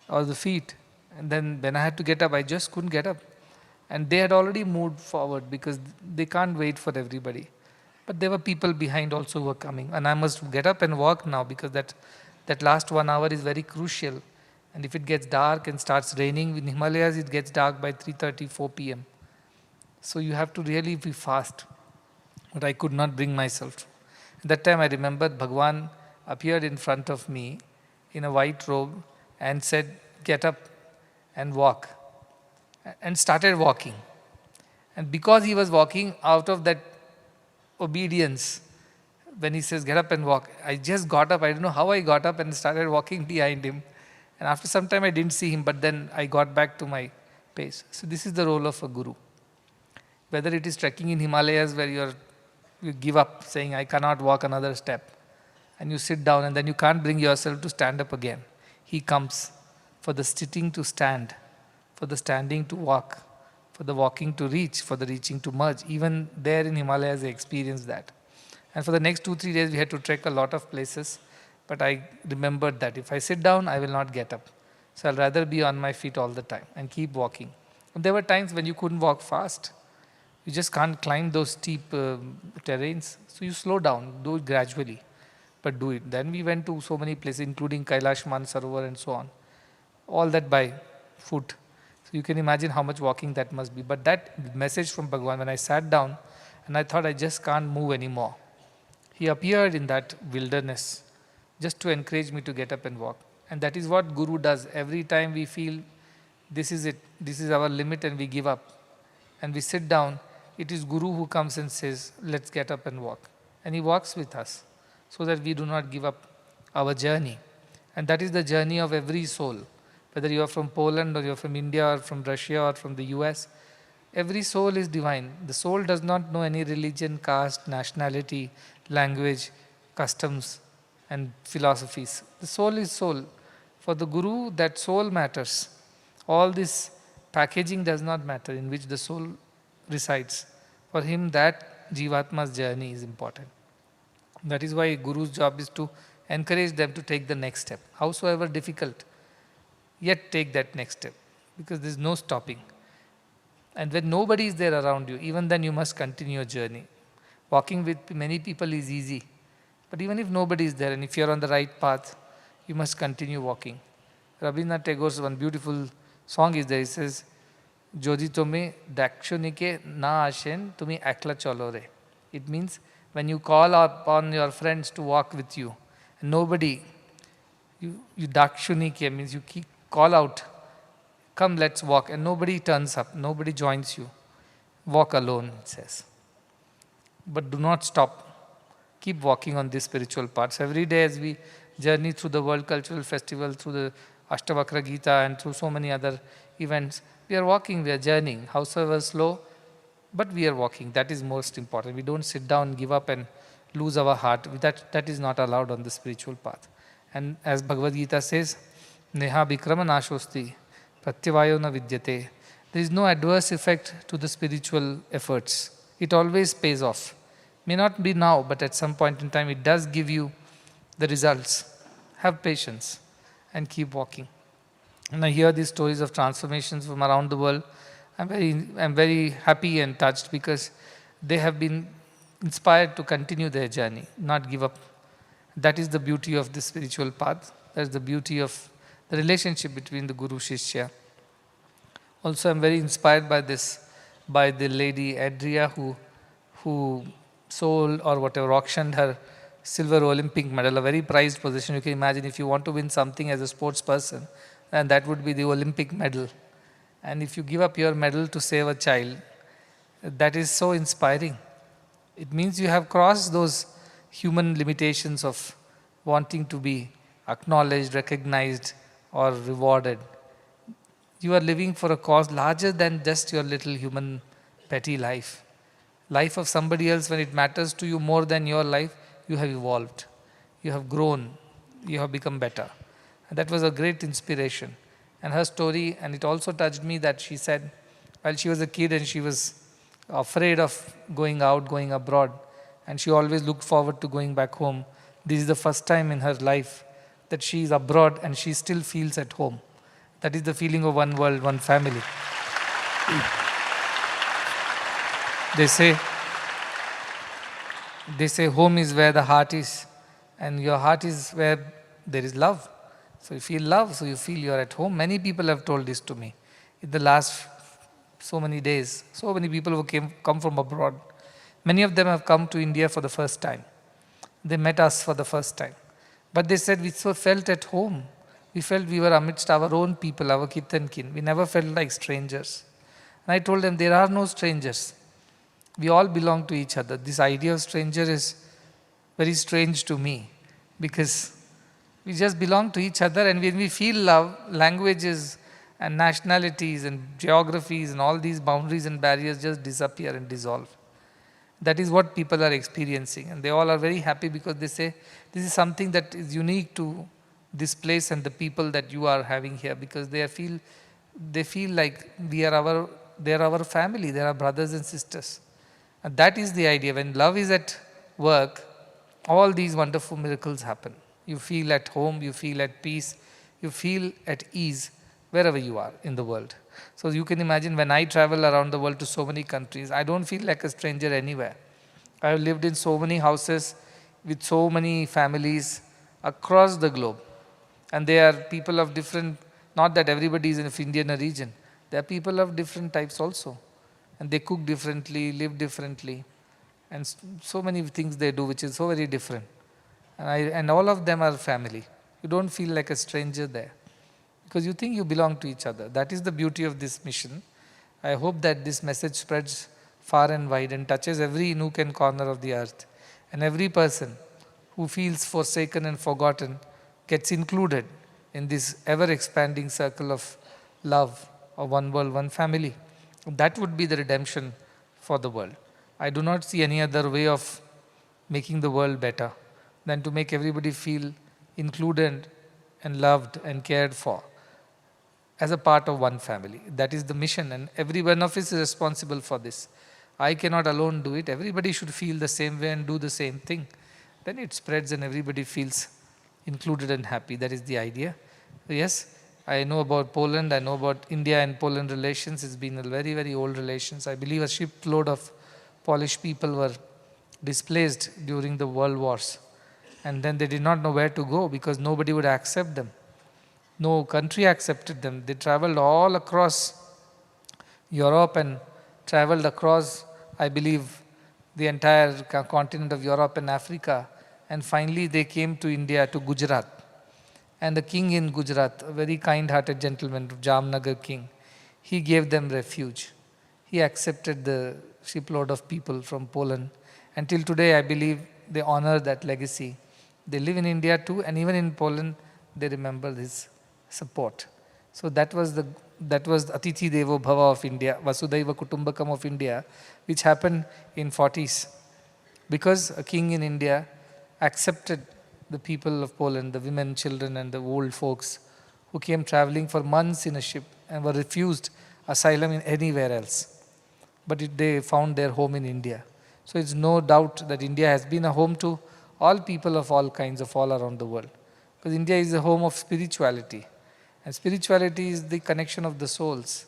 or the feet. And then when I had to get up, I just couldn't get up. And they had already moved forward because they can't wait for everybody. But there were people behind also who were coming. And I must get up and walk now because that last 1 hour is very crucial. And if it gets dark and starts raining, in Himalayas it gets dark by 3:30, 4 p.m. So you have to really be fast. But I could not bring myself to. At that time I remembered Bhagavan appeared in front of me in a white robe and said, get up and walk. And started walking. And because he was walking out of that obedience, when he says, get up and walk, I just got up. I don't know how I got up and started walking behind him. And after some time I didn't see him, but then I got back to my pace. So this is the role of a guru. Whether it is trekking in Himalayas where you give up saying, I cannot walk another step, and you sit down and then you can't bring yourself to stand up again. He comes for the sitting to stand, for the standing to walk, for the walking to reach, for the reaching to merge. Even there in Himalayas, I experienced that. And for the next 2-3 days, we had to trek a lot of places. But I remembered that if I sit down, I will not get up. So I'll rather be on my feet all the time and keep walking. And there were times when you couldn't walk fast. You just can't climb those steep terrains. So you slow down, do it gradually, but do it. Then we went to so many places, including Kailash Mansarovar and so on. All that by foot. So you can imagine how much walking that must be. But that message from Bhagavan, when I sat down and I thought I just can't move anymore, he appeared in that wilderness just to encourage me to get up and walk. And that is what Guru does. Every time we feel this is it, this is our limit, and we give up and we sit down, it is Guru who comes and says, let's get up and walk. And he walks with us so that we do not give up our journey. And that is the journey of every soul. Whether you are from Poland or you are from India or from Russia or from the US, every soul is divine. The soul does not know any religion, caste, nationality, language, customs, and philosophies. The soul is soul. For the Guru, that soul matters. All this packaging does not matter in which the soul resides. For him, that Jivatma's journey is important. That is why Guru's job is to encourage them to take the next step, howsoever difficult, yet take that next step, because there is no stopping. And when nobody is there around you, even then you must continue your journey. Walking with many people is easy, but even if nobody is there and if you are on the right path, you must continue walking. Rabindranath Tagore's one beautiful song is there. He says, Jodi tome dakshunike na ashen tumi akla cholore. It means when you call upon your friends to walk with you, and nobody, you dakshunike means you call out, come let's walk, and nobody turns up, nobody joins you. Walk alone, it says. But do not stop. Keep walking on these spiritual paths. Every day as we journey through the World Cultural Festival, through the Ashtavakra Gita and through so many other events, we are walking, we are journeying, howsoever slow, but we are walking. That is most important. We don't sit down, give up and lose our heart. That is not allowed on the spiritual path. And as Bhagavad Gita says, Neha Bikrama Nashosti, Pratyavayo na Vidyate. There is no adverse effect to the spiritual efforts. It always pays off. May not be now, but at some point in time it does give you the results. Have patience and keep walking. And I hear these stories of transformations from around the world. I'm very happy and touched because they have been inspired to continue their journey, not give up. That is the beauty of the spiritual path. That is the beauty of the relationship between the Guru Shishya. Also, I'm very inspired by this, by the lady Adria who sold or whatever, auctioned her silver Olympic medal, a very prized possession. You can imagine if you want to win something as a sports person, and that would be the Olympic medal. And if you give up your medal to save a child, that is so inspiring. It means you have crossed those human limitations of wanting to be acknowledged, recognized, or rewarded. You are living for a cause larger than just your little human petty life. Life of somebody else, when it matters to you more than your life, you have evolved, you have grown, you have become better. And that was a great inspiration. And her story, and it also touched me that she said, while she was a kid and she was afraid of going out, going abroad, and she always looked forward to going back home. This is the first time in her life that she is abroad and she still feels at home. That is the feeling of one world, one family. They say home is where the heart is, and your heart is where there is love. So you feel love, so you feel you are at home. Many people have told this to me in the last so many days. So many people who come from abroad. Many of them have come to India for the first time. They met us for the first time. But they said we so felt at home. We felt we were amidst our own people, our kith and kin. We never felt like strangers. And I told them there are no strangers. We all belong to each other. This idea of stranger is very strange to me because we just belong to each other, and when we feel love, languages and nationalities and geographies and all these boundaries and barriers just disappear and dissolve. That is what people are experiencing, and they all are very happy because they say this is something that is unique to this place and the people that you are having here, because they feel like they are our family, they are our brothers and sisters. And that is the idea. When love is at work, all these wonderful miracles happen. You feel at home, you feel at peace, you feel at ease wherever you are in the world. So you can imagine when I travel around the world to so many countries, I don't feel like a stranger anywhere. I have lived in so many houses with so many families across the globe. And they are people of different, not that everybody is in the Indian region, they are people of different types also. And they cook differently, live differently, and so many things they do which is so very different. And all of them are family. You don't feel like a stranger there because you think you belong to each other. That is the beauty of this mission. I hope that this message spreads far and wide and touches every nook and corner of the earth. And every person who feels forsaken and forgotten gets included in this ever-expanding circle of love of one world, one family. That would be the redemption for the world. I do not see any other way of making the world better than to make everybody feel included and loved and cared for as a part of one family. That is the mission, and every one of us is responsible for this. I cannot alone do it. Everybody should feel the same way and do the same thing. Then it spreads and everybody feels included and happy. That is the idea. Yes, I know about Poland. I know about India and Poland relations. It's been a very, very old relations. I believe a shipload of Polish people were displaced during the world wars. And then they did not know where to go because nobody would accept them. No country accepted them. They traveled all across Europe and traveled across, I believe, the entire continent of Europe and Africa. And finally they came to India, to Gujarat. And the king in Gujarat, a very kind-hearted gentleman, Jamnagar king, he gave them refuge. He accepted the shipload of people from Poland. Until today, I believe they honor that legacy. They live in India too, and even in Poland, they remember his support. So that was Atithi Devo Bhava of India, Vasudhaiva Kutumbakam of India, which happened in 40s. Because a king in India accepted the people of Poland, the women, children, and the old folks who came traveling for months in a ship and were refused asylum in anywhere else. But they found their home in India. So it's no doubt that India has been a home to all people of all kinds of all around the world. Because India is a home of spirituality. And spirituality is the connection of the souls.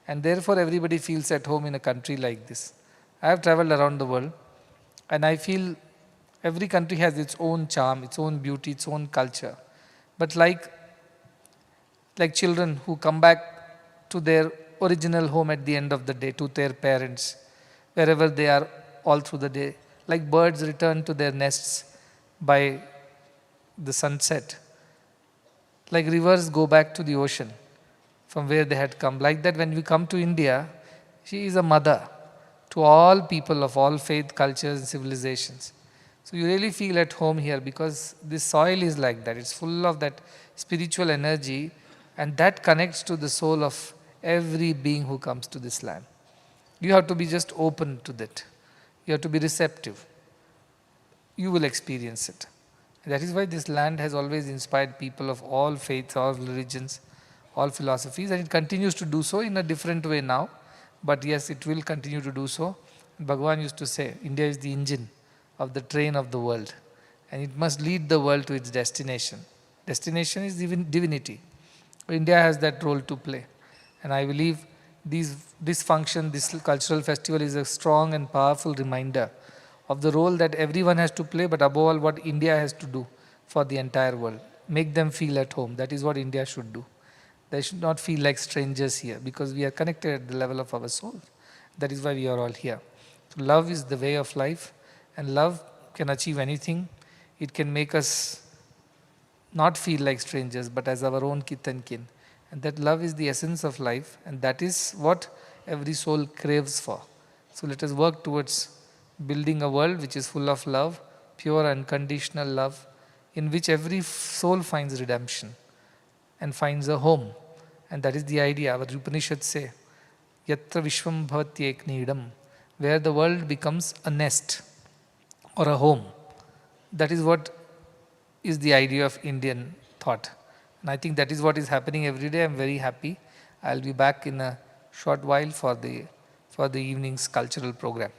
And therefore everybody feels at home in a country like this. I have traveled around the world and I feel every country has its own charm, its own beauty, its own culture. But like children who come back to their original home at the end of the day, to their parents, wherever they are all through the day, like birds return to their nests by the sunset, like rivers go back to the ocean from where they had come. Like that, when we come to India, she is a mother to all people of all faith, cultures, and civilizations. So you really feel at home here because this soil is like that. It's full of that spiritual energy, and that connects to the soul of every being who comes to this land. You have to be just open to that. You have to be receptive. You will experience it. And that is why this land has always inspired people of all faiths, all religions, all philosophies, and it continues to do so in a different way now. But yes, it will continue to do so. Bhagavan used to say, India is the engine of the train of the world, and it must lead the world to its destination. Destination is divinity. India has that role to play. And I believe this function, this cultural festival is a strong and powerful reminder of the role that everyone has to play, but above all what India has to do for the entire world. Make them feel at home. That is what India should do. They should not feel like strangers here because we are connected at the level of our soul. That is why we are all here. So love is the way of life, and love can achieve anything. It can make us not feel like strangers, but as our own kith and kin. And that love is the essence of life, and that is what every soul craves for. So let us work towards building a world which is full of love, pure unconditional love, in which every soul finds redemption and finds a home. And that is the idea. Our Upanishads say, Yatra Vishwam Bhavati Eknidam, where the world becomes a nest or a home. That is what is the idea of Indian thought. And I think that is what is happening every day. I am very happy. I will be back in a short while for the evening's cultural program.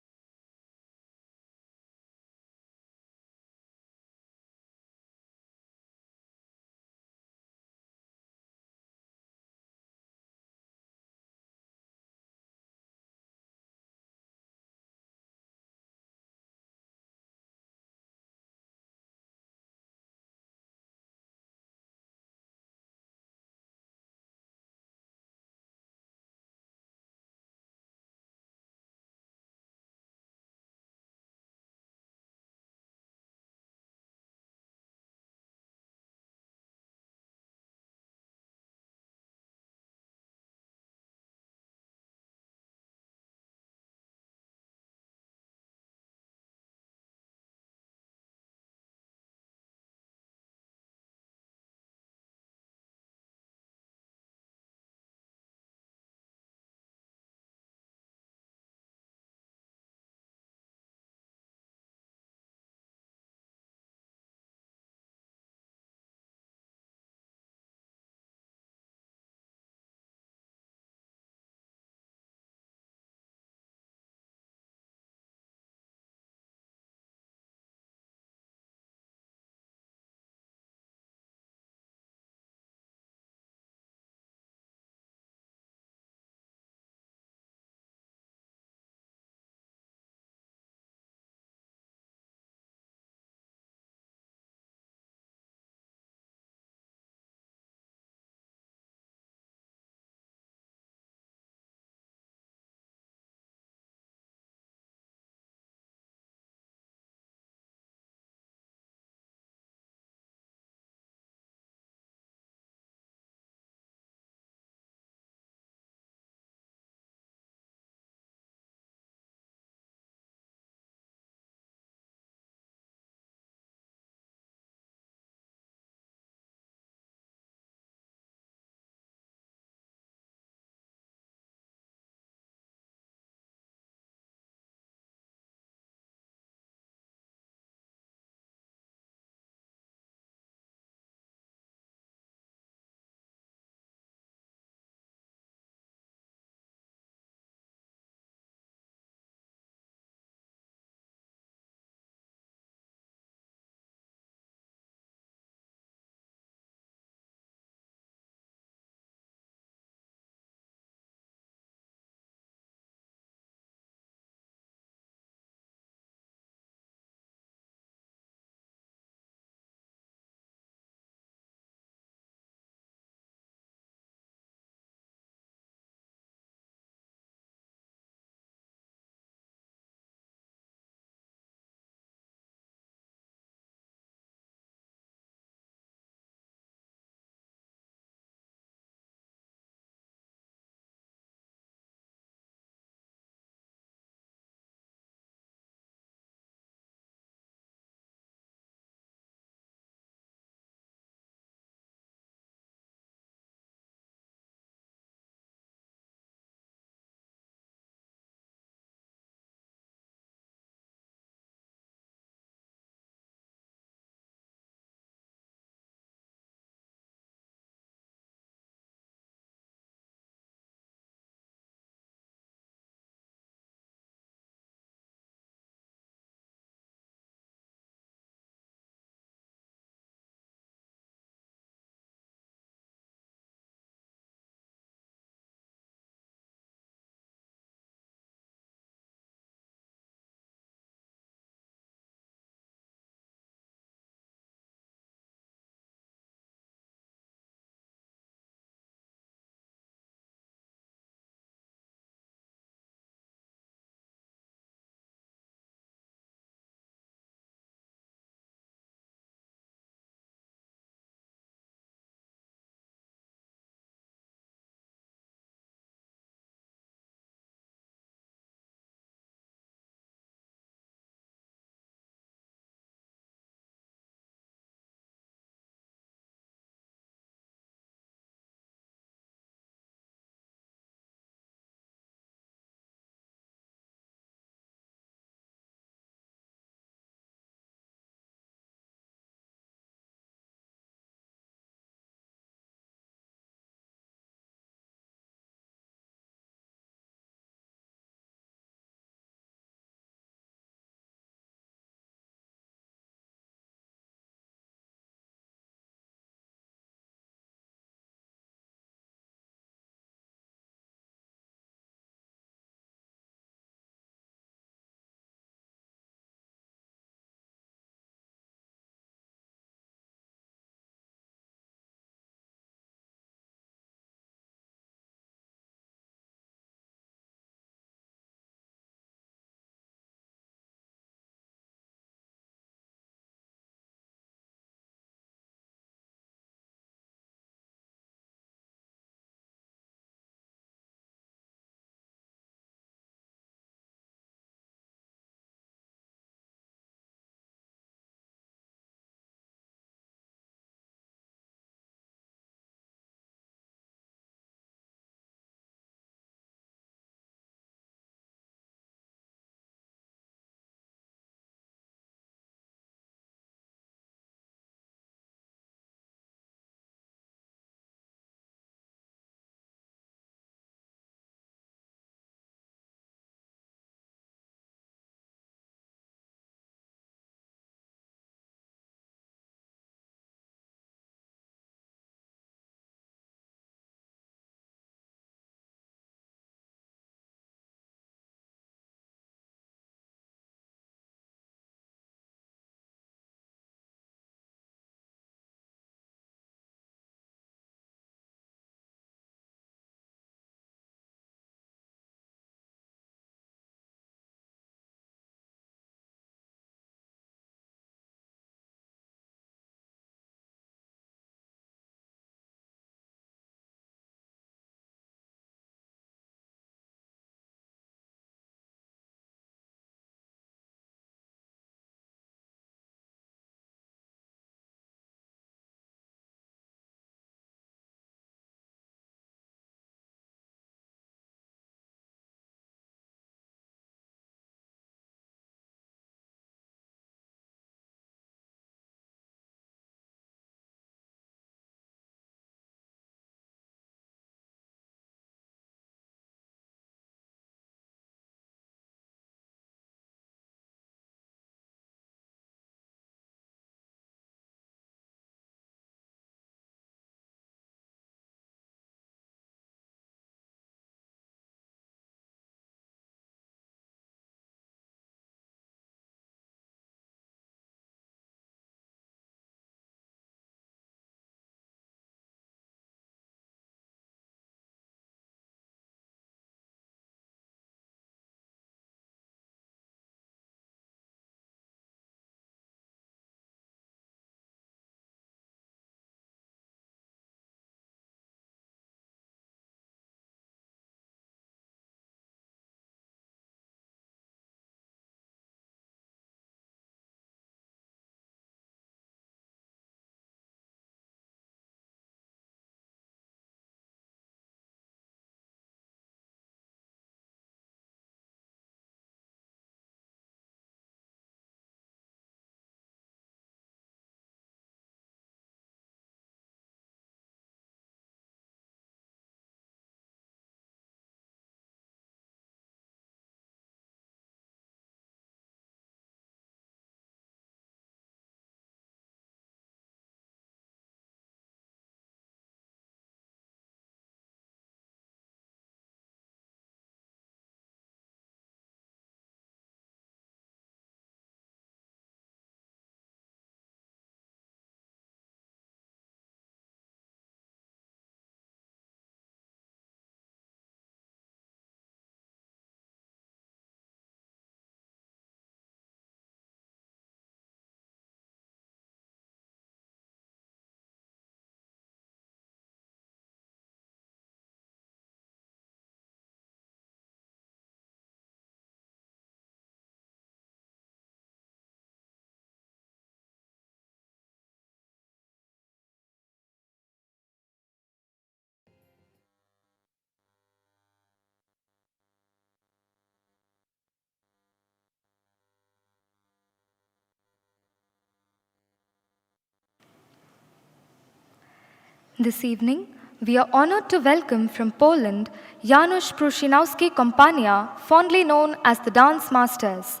This evening, we are honored to welcome from Poland Janusz Prusinowski Kompania, fondly known as the Dance Masters.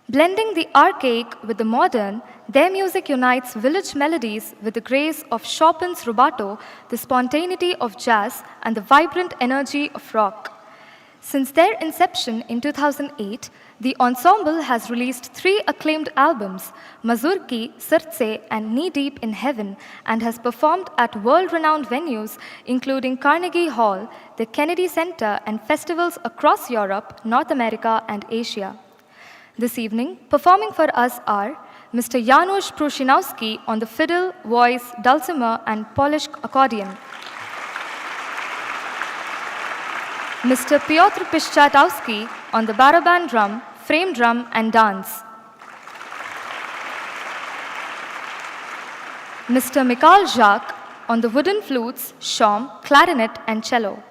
Blending the archaic with the modern, their music unites village melodies with the grace of Chopin's rubato, the spontaneity of jazz, and the vibrant energy of rock. Since their inception in 2008, the ensemble has released 3 acclaimed albums, Mazurki, Srce, and Knee Deep in Heaven, and has performed at world-renowned venues including Carnegie Hall, the Kennedy Center, and festivals across Europe, North America, and Asia. This evening, performing for us are Mr. Janusz Prusinowski on the fiddle, voice, dulcimer, and Polish accordion, Mr. Piotr Piszczatowski on the baraban drum, frame drum, and dance, Mr. Mikhail Jacques on the wooden flutes, shawm, clarinet, and cello,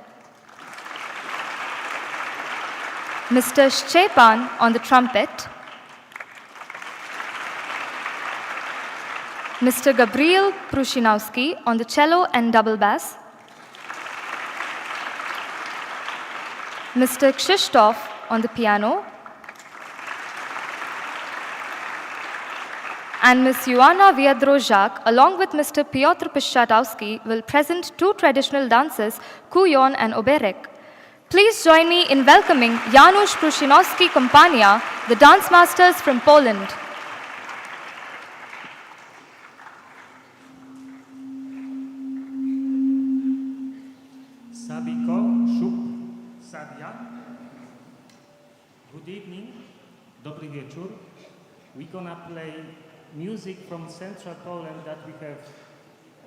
Mr. Szczepan on the trumpet, Mr. Gabriel Prusinowski on the cello and double bass, Mr. Krzysztof on the piano, and Ms. Joanna Wiadro-Jacques, along with Mr. Piotr Piszczatowski, will present 2 traditional dances, Kujon and Oberek. Please join me in welcoming Janusz Prusinowski Kompania, the dance masters from Poland. Sabiko, Szup, Sathya. Good evening, dobry wieczór. We're gonna play music from central Poland that we have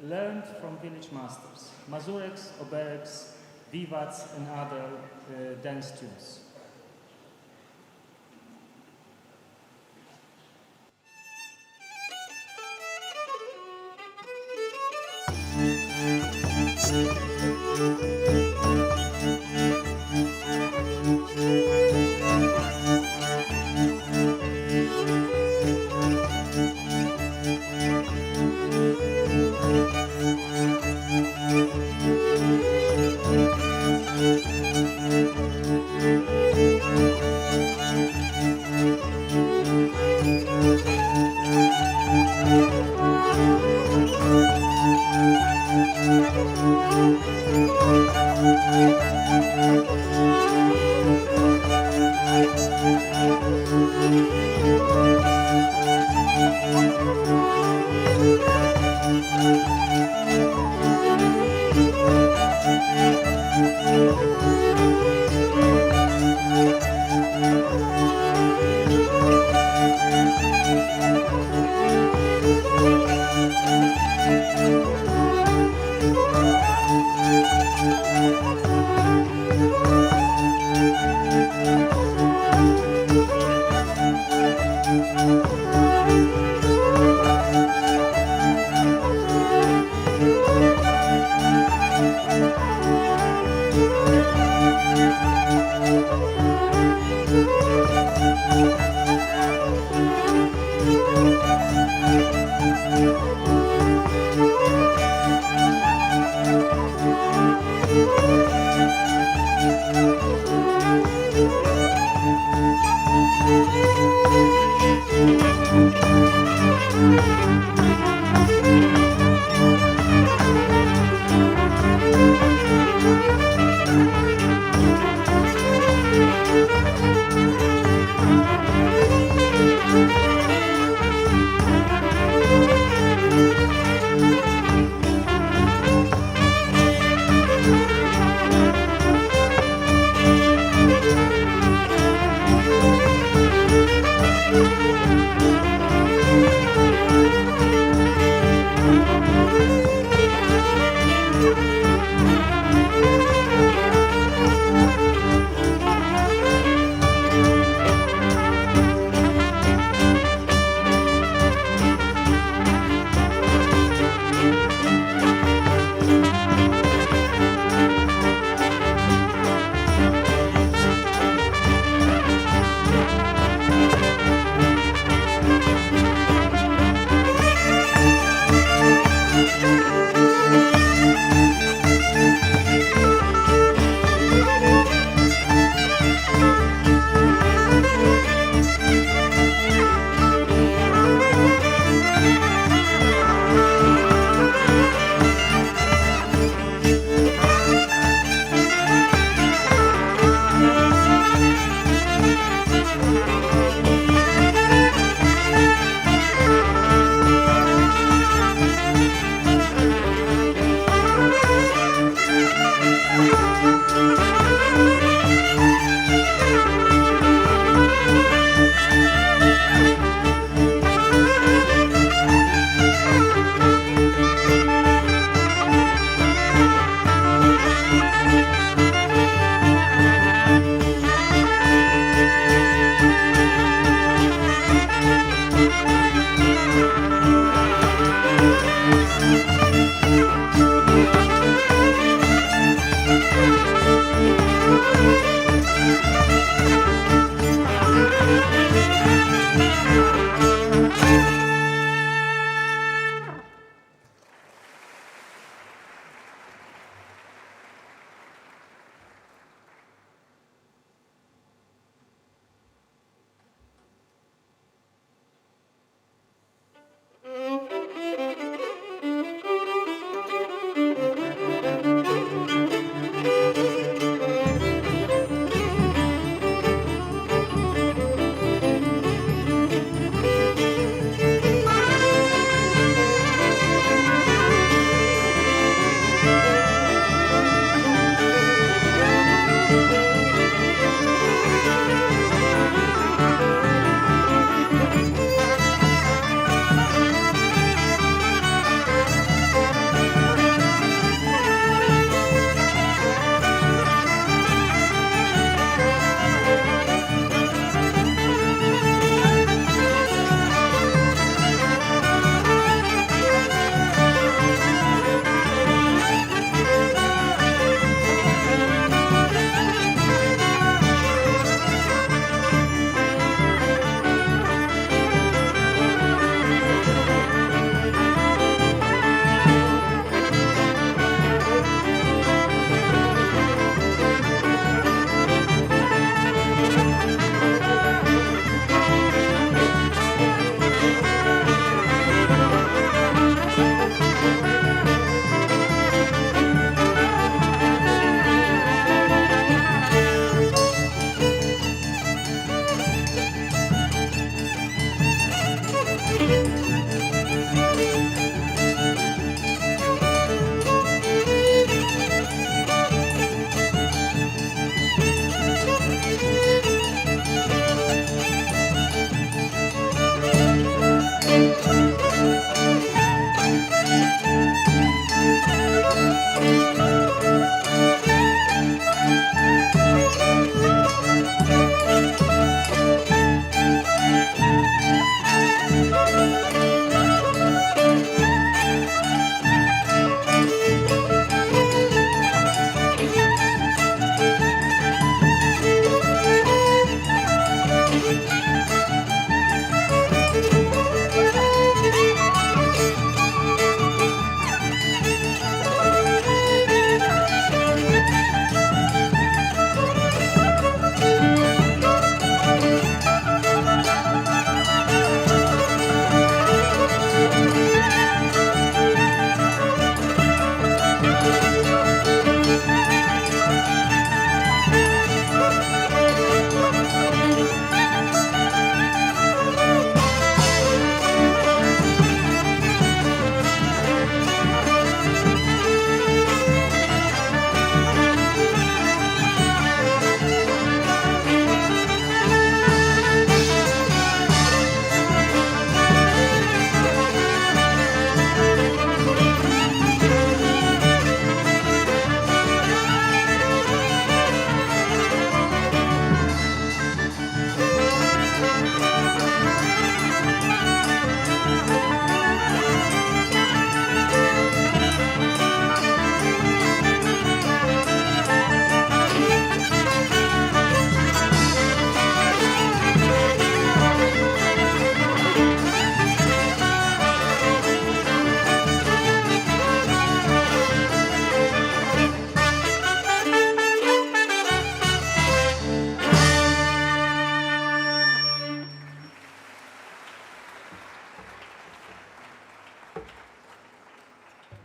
learned from village masters. Mazureks, Obereks, Wiwats, and other dance tunes.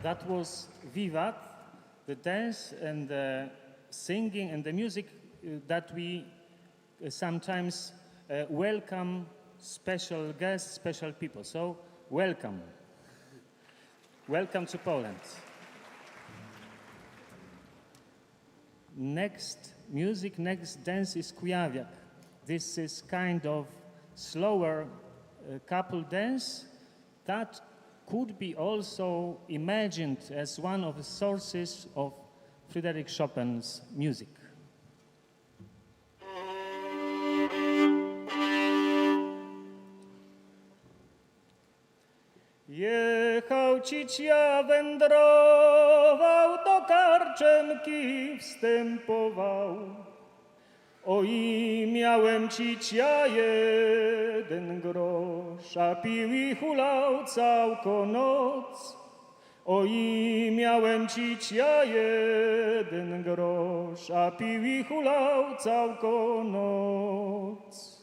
That was Vivat, the dance and the singing and the music that we sometimes welcome special guests, special people. So welcome. Welcome to Poland. Next music, next dance is Kujawiak. This is kind of slower couple dance that could be also imagined as one of the sources of Frédéric Chopin's music. Jechał cicia, wędrował, do karczemki wstępował. Oj, miałem cicia 1 grosz, a pił i hulał całko noc. Oj, miałem cicia 1 grosz, a pił i hulał całko noc.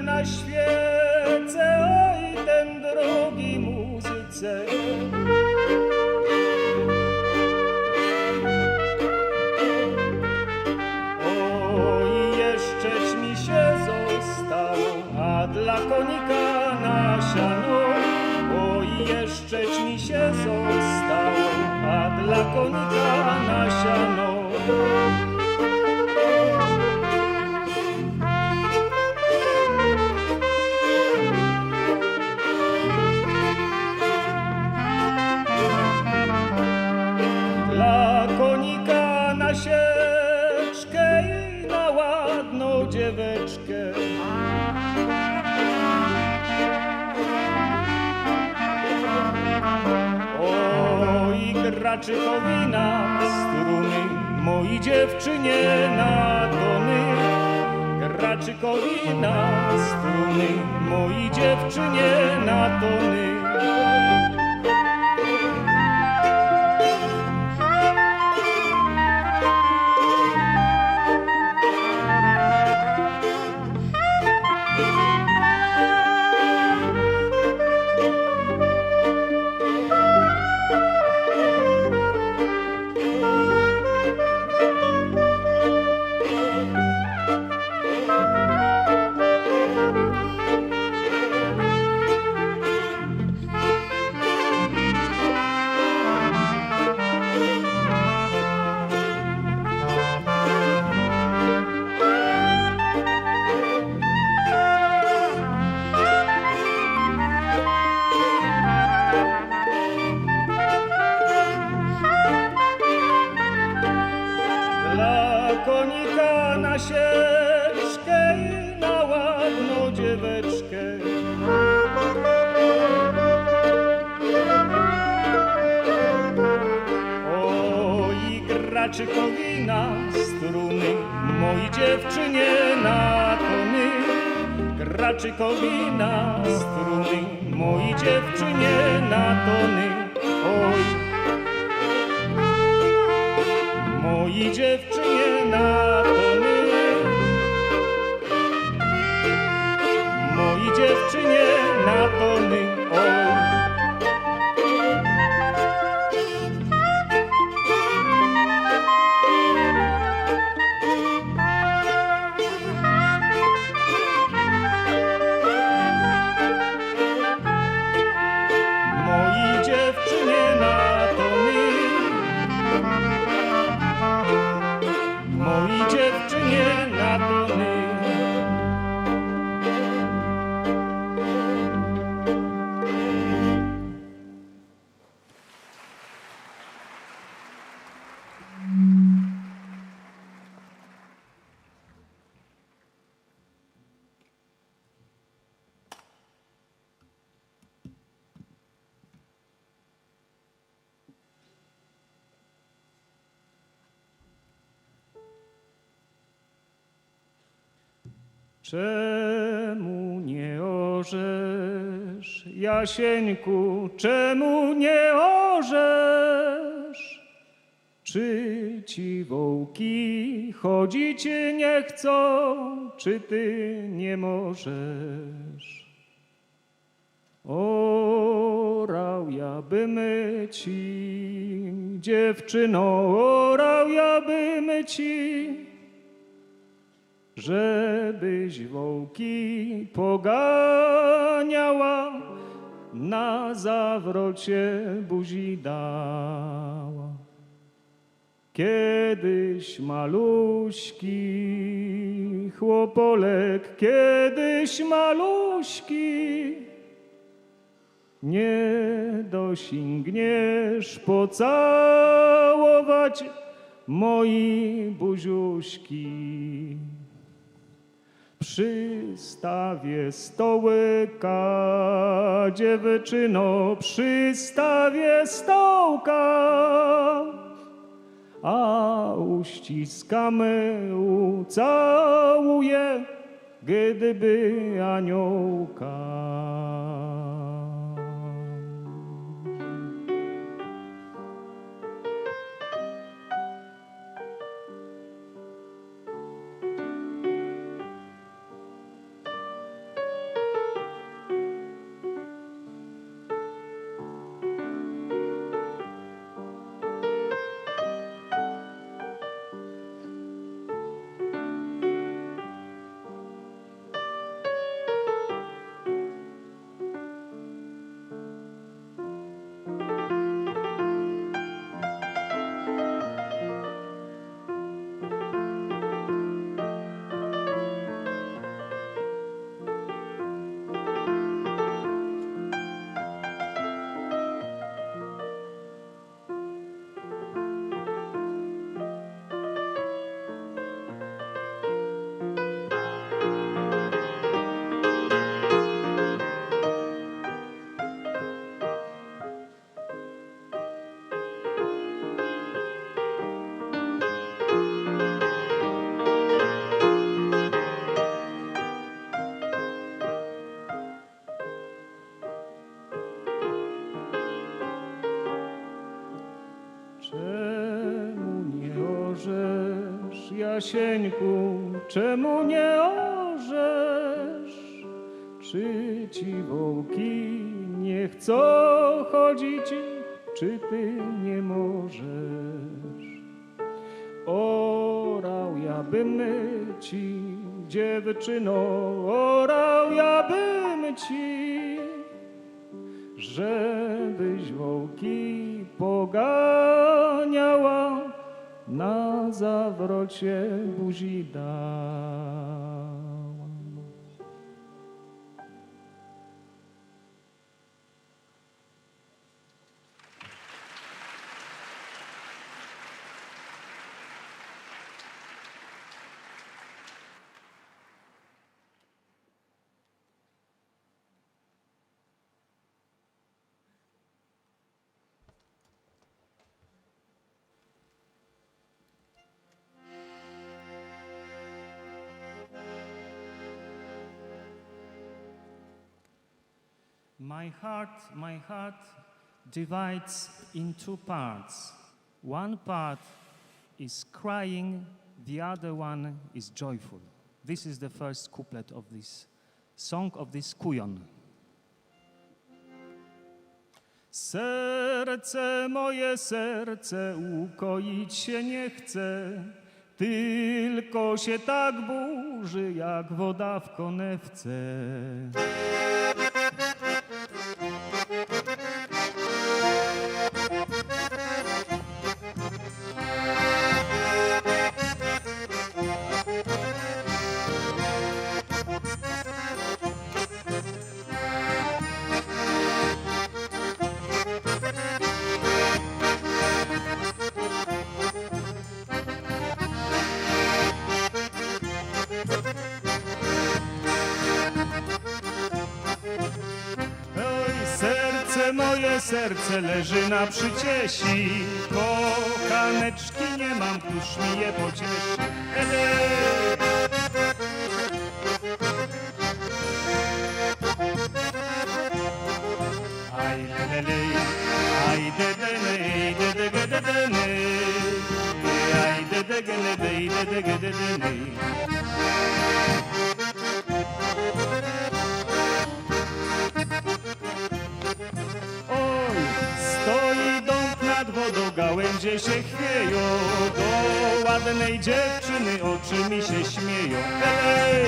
Na świece, oj, ten drogi muzyce. Oj, jeszczeć mi się zostało, a dla konika na siano. Oj, jeszczeć mi się zostało, a dla konika na siano. Sieczkę i na ładną dzieweczkę. Oj, graczykowi na struny, moi dziewczynie na tony. Graczykowi na struny, moi dziewczynie na tony. Konika na sieczkę i na ładną dzieweczkę. Oj, graczykowi na struny, moi dziewczynie na tony. Graczykowi na struny, moi dziewczynie na tony. Oj, moi dziewczynie na tony, moi dziewczynie na tony, oj. Moi dziewczynie na tony, moi dziewczynie na tony. Czemu nie orzesz, Jasieńku, czemu nie orzesz? Czy ci wołki chodzić nie chcą, czy ty nie możesz? ja bym ci, dziewczyno, orał ja bym ci, żebyś wołki poganiała, na zawrocie buzi dała. Kiedyś maluśki chłopolek, kiedyś maluśki, nie dosięgniesz pocałować mojej buziuśki. Przystawię stołka, dziewczyno, przystawię stołka, a uściskamy, ucałuję, gdyby aniołka. Jasieńku, czemu nie orzesz? Czy ci wołki nie chcą chodzić, czy ty nie możesz? Orał ja bym ci, dziewczyno, orał ja bym ci, żebyś wołki poganiała, na zawrocie buzi dała. My heart divides in two parts. One part is crying, the other one is joyful. This is the first couplet of this song of this kujon. Serce moje serce ukoić się nie chce, tylko się tak burzy jak woda w konewce. Moje serce leży na przyciesi, kochaneczki nie mam, któż mi je pocieszy. Aj lelele, aj dedene, dedegedene, aj dedegene, dedegedene. ludzie się chwieją, do ładnej dziewczyny oczy mi się śmieją. Hej!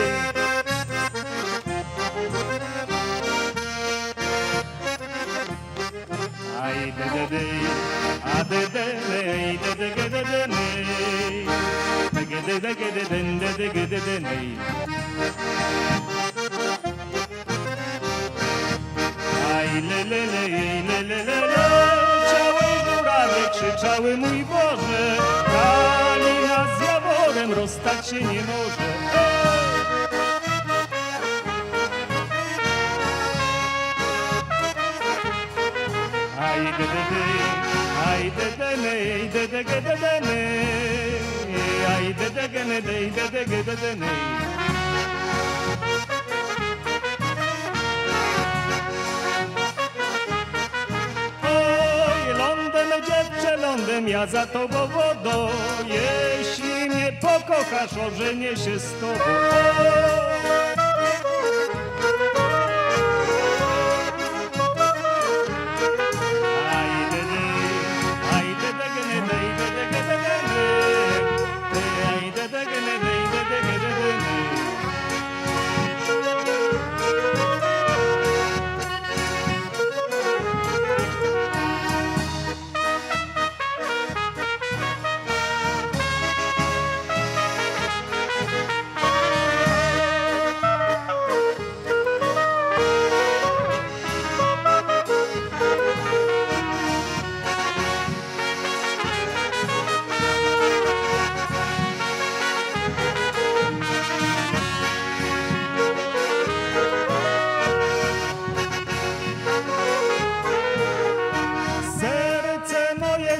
Aj de de de, a de de de, de de ge de de ne, de ge de ge de den, de ge de de ne. Aj le le le le le le le, ciały żurawie krzyczały mój Boże, Kalina z Jaworem rozstać się nie może. Aj de de de, aj de de ne, de de ge de de ne, aj de de ge ne, de de ge de de ne. Oj, lądem dziewczę, lądem ja za tobą wodą, jeśli mnie pokochasz, ożenię się z tobą.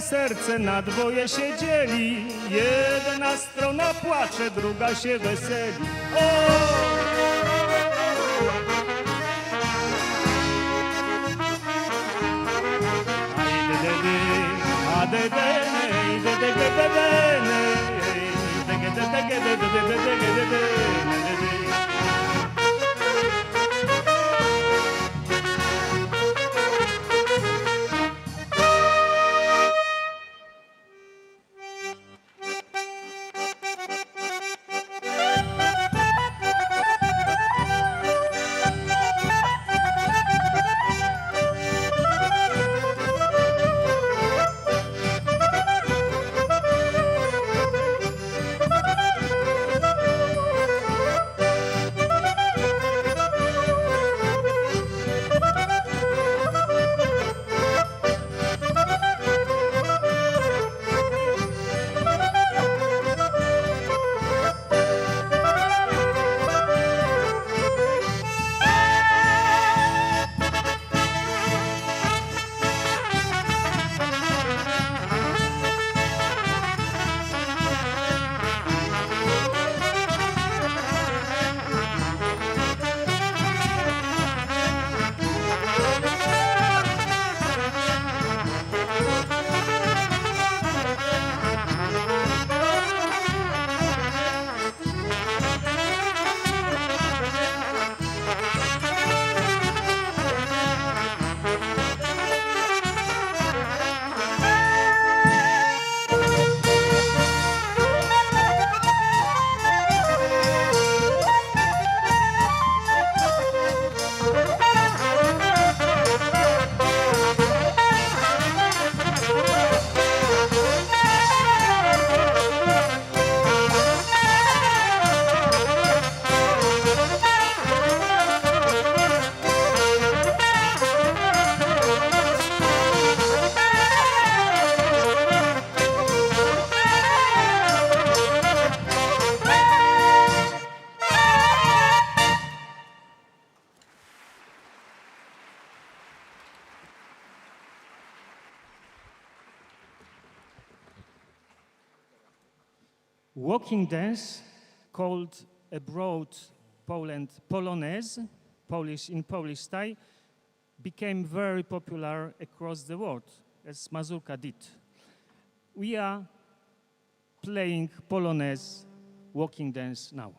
Serce na dwoje się dzieli, jedna strona płacze, druga się weseli. O! Aj de de de, a de de ne, de de ge de de ne, de ge de de ge de de de de ge de de ne. Walking dance, called abroad Poland Polonaise, Polish in Polish style, became very popular across the world, as Mazurka did. We are playing Polonaise walking dance now.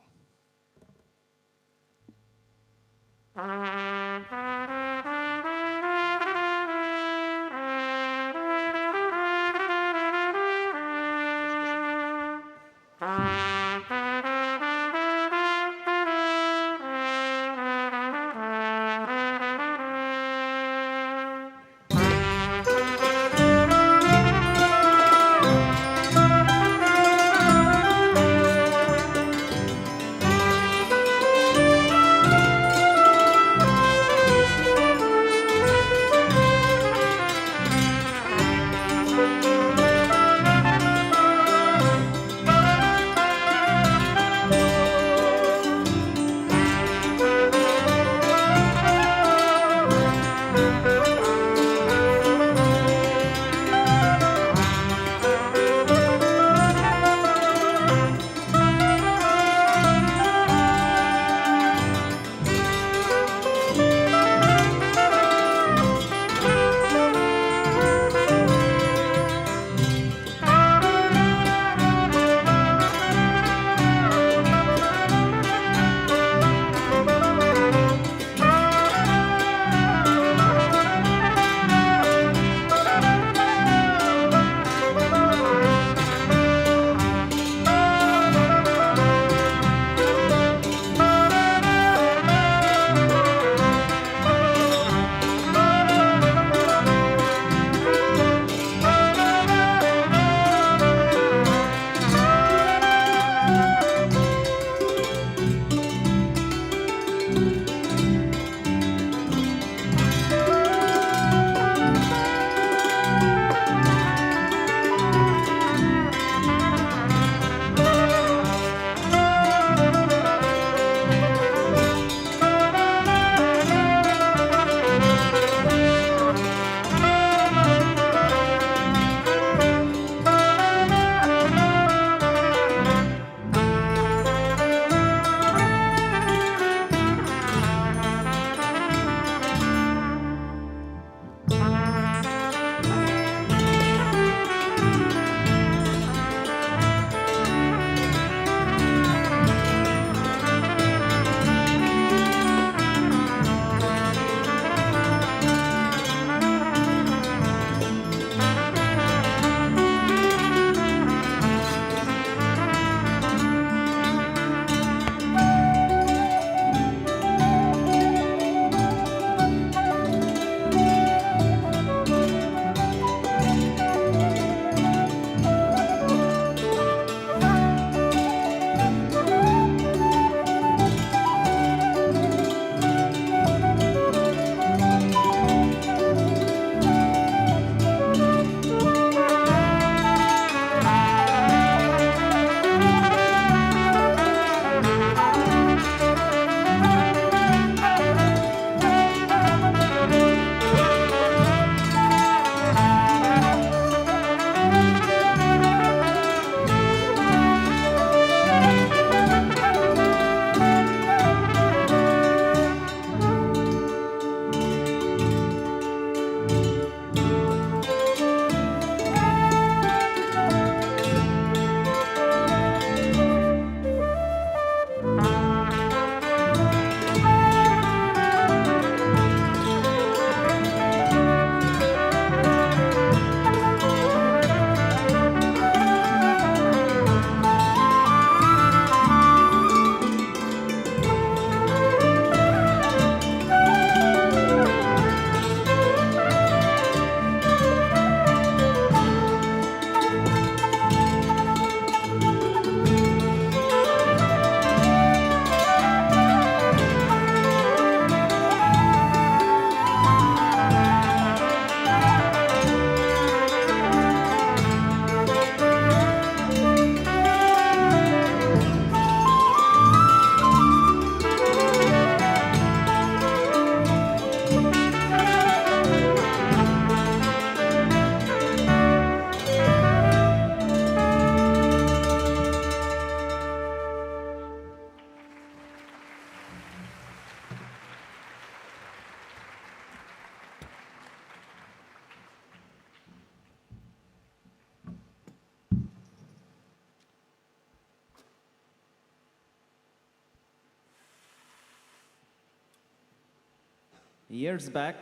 Years back,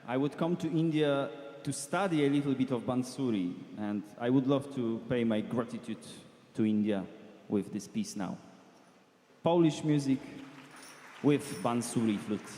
I would come to India to study a little bit of Bansuri, and I would love to pay my gratitude to India with this piece now. Polish music with Bansuri flute.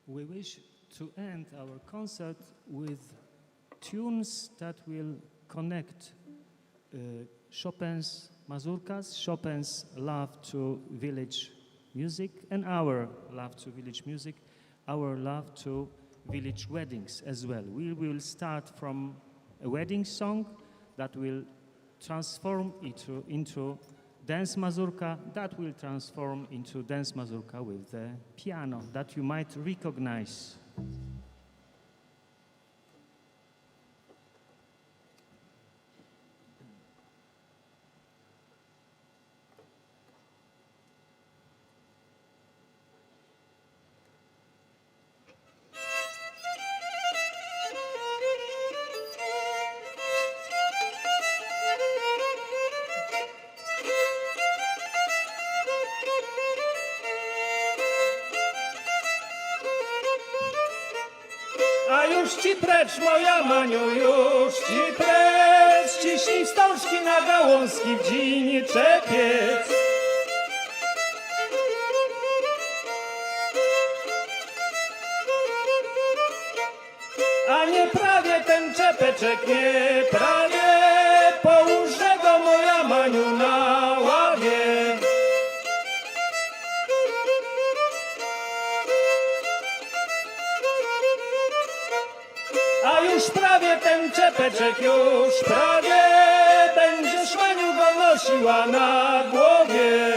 we wish to end our concert with tunes that will connect Chopin's mazurkas, Chopin's love to village music, and our love to village music, our love to village weddings as well. We will start from a wedding song that will transform into dance mazurka, that will transform into dance mazurka with the piano that you might recognize. A już ci precz, moja Maniu, już ci precz, ciśnij wstążki na gałązki w dzinie czepiec. A nie prawie ten czepeczek, nie prawie, połóżę go, moja Maniu, na ławie. A już prawie ten czepeczek, już prawie, będziesz, Maniu, go nosiła na głowie.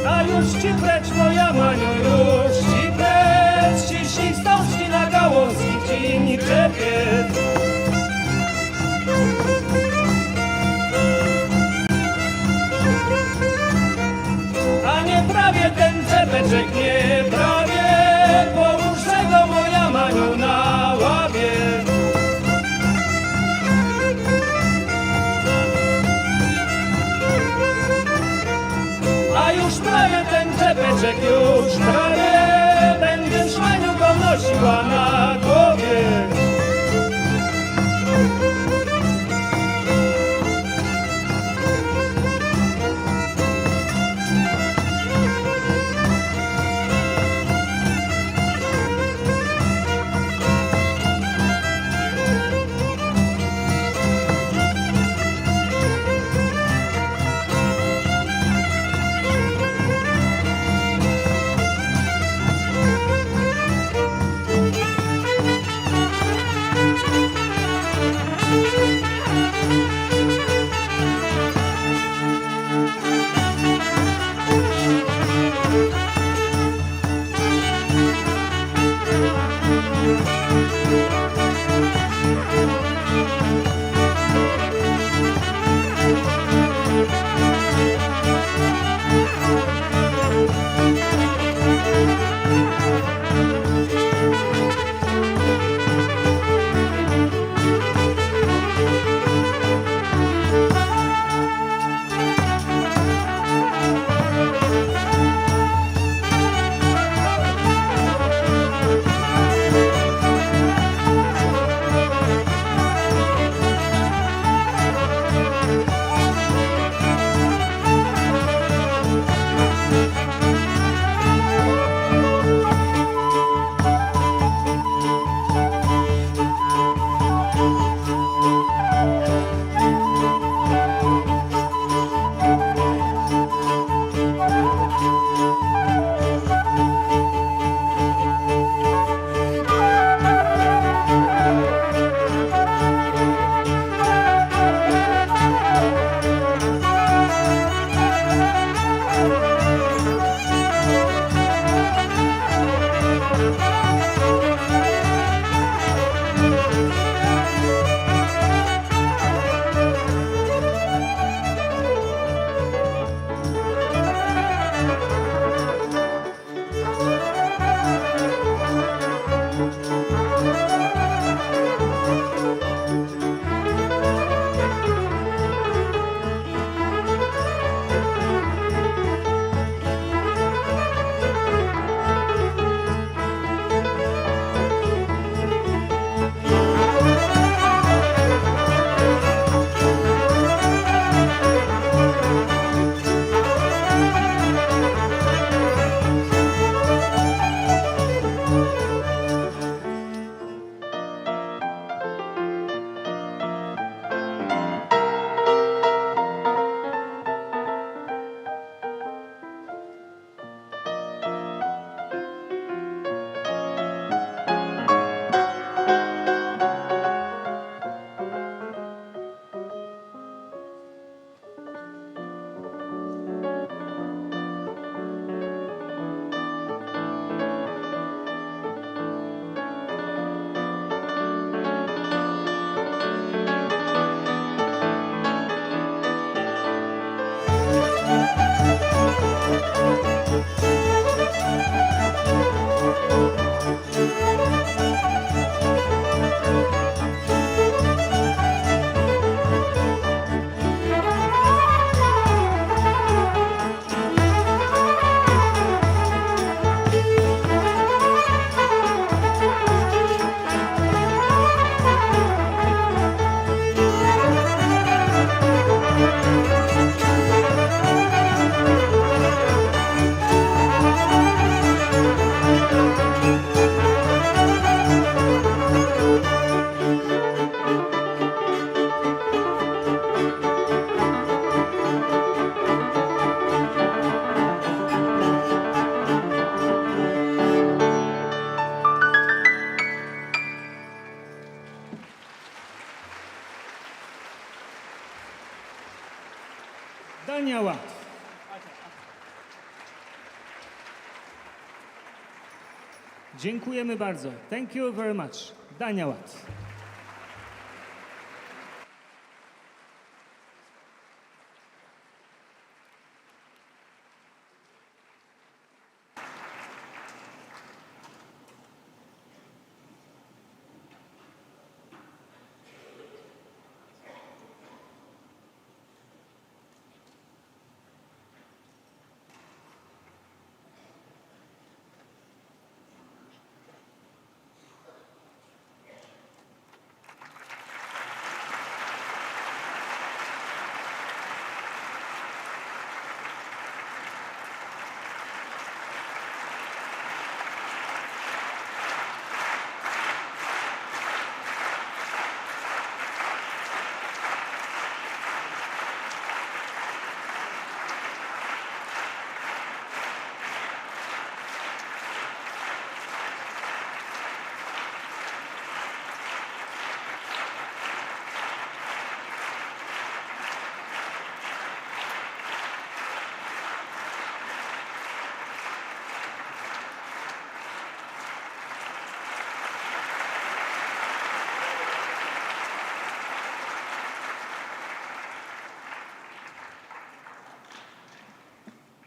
A już ci precz, moja Maniu, już ci precz, ciśnij wstążki na gałązki w dziennik czepiec. A nie prawie ten czepeczek, nie prawie, połóżę go, moja Maniu, na ławie. A już prawie ten czepeczek, już prawie, będziesz, Maniu, go nosiła na głowie. Daniała. Dziękujemy bardzo. Thank you very much. Daniała.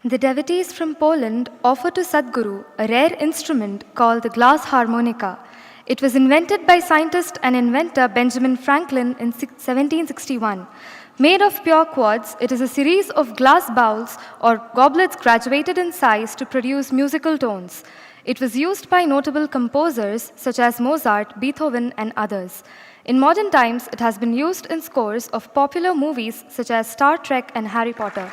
The devotees from Poland offer to Sadguru a rare instrument called the glass harmonica. It was invented by scientist and inventor Benjamin Franklin in 1761. Made of pure quartz, it is a series of glass bowls or goblets graduated in size to produce musical tones. It was used by notable composers such as Mozart, Beethoven, and others. In modern times, it has been used in scores of popular movies such as Star Trek and Harry Potter.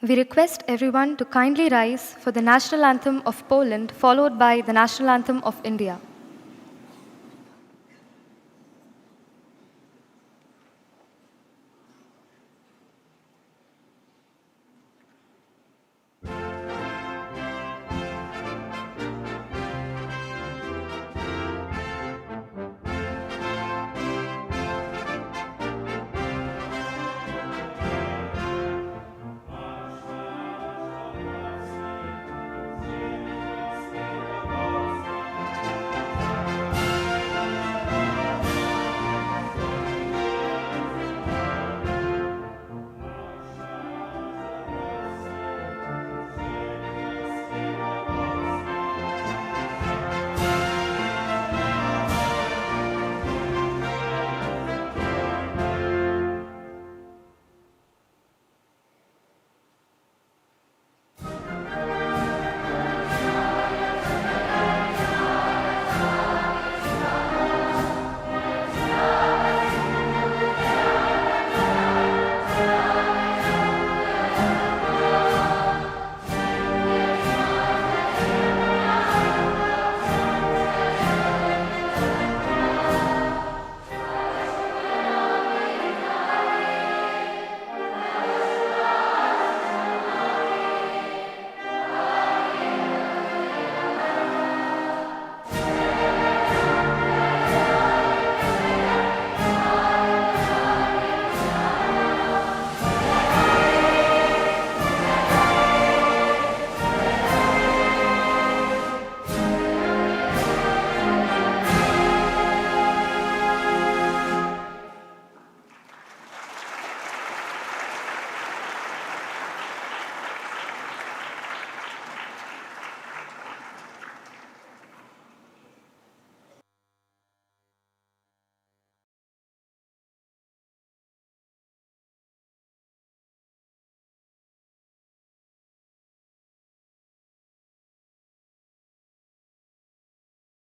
We request everyone to kindly rise for the national anthem of Poland, followed by the national anthem of India.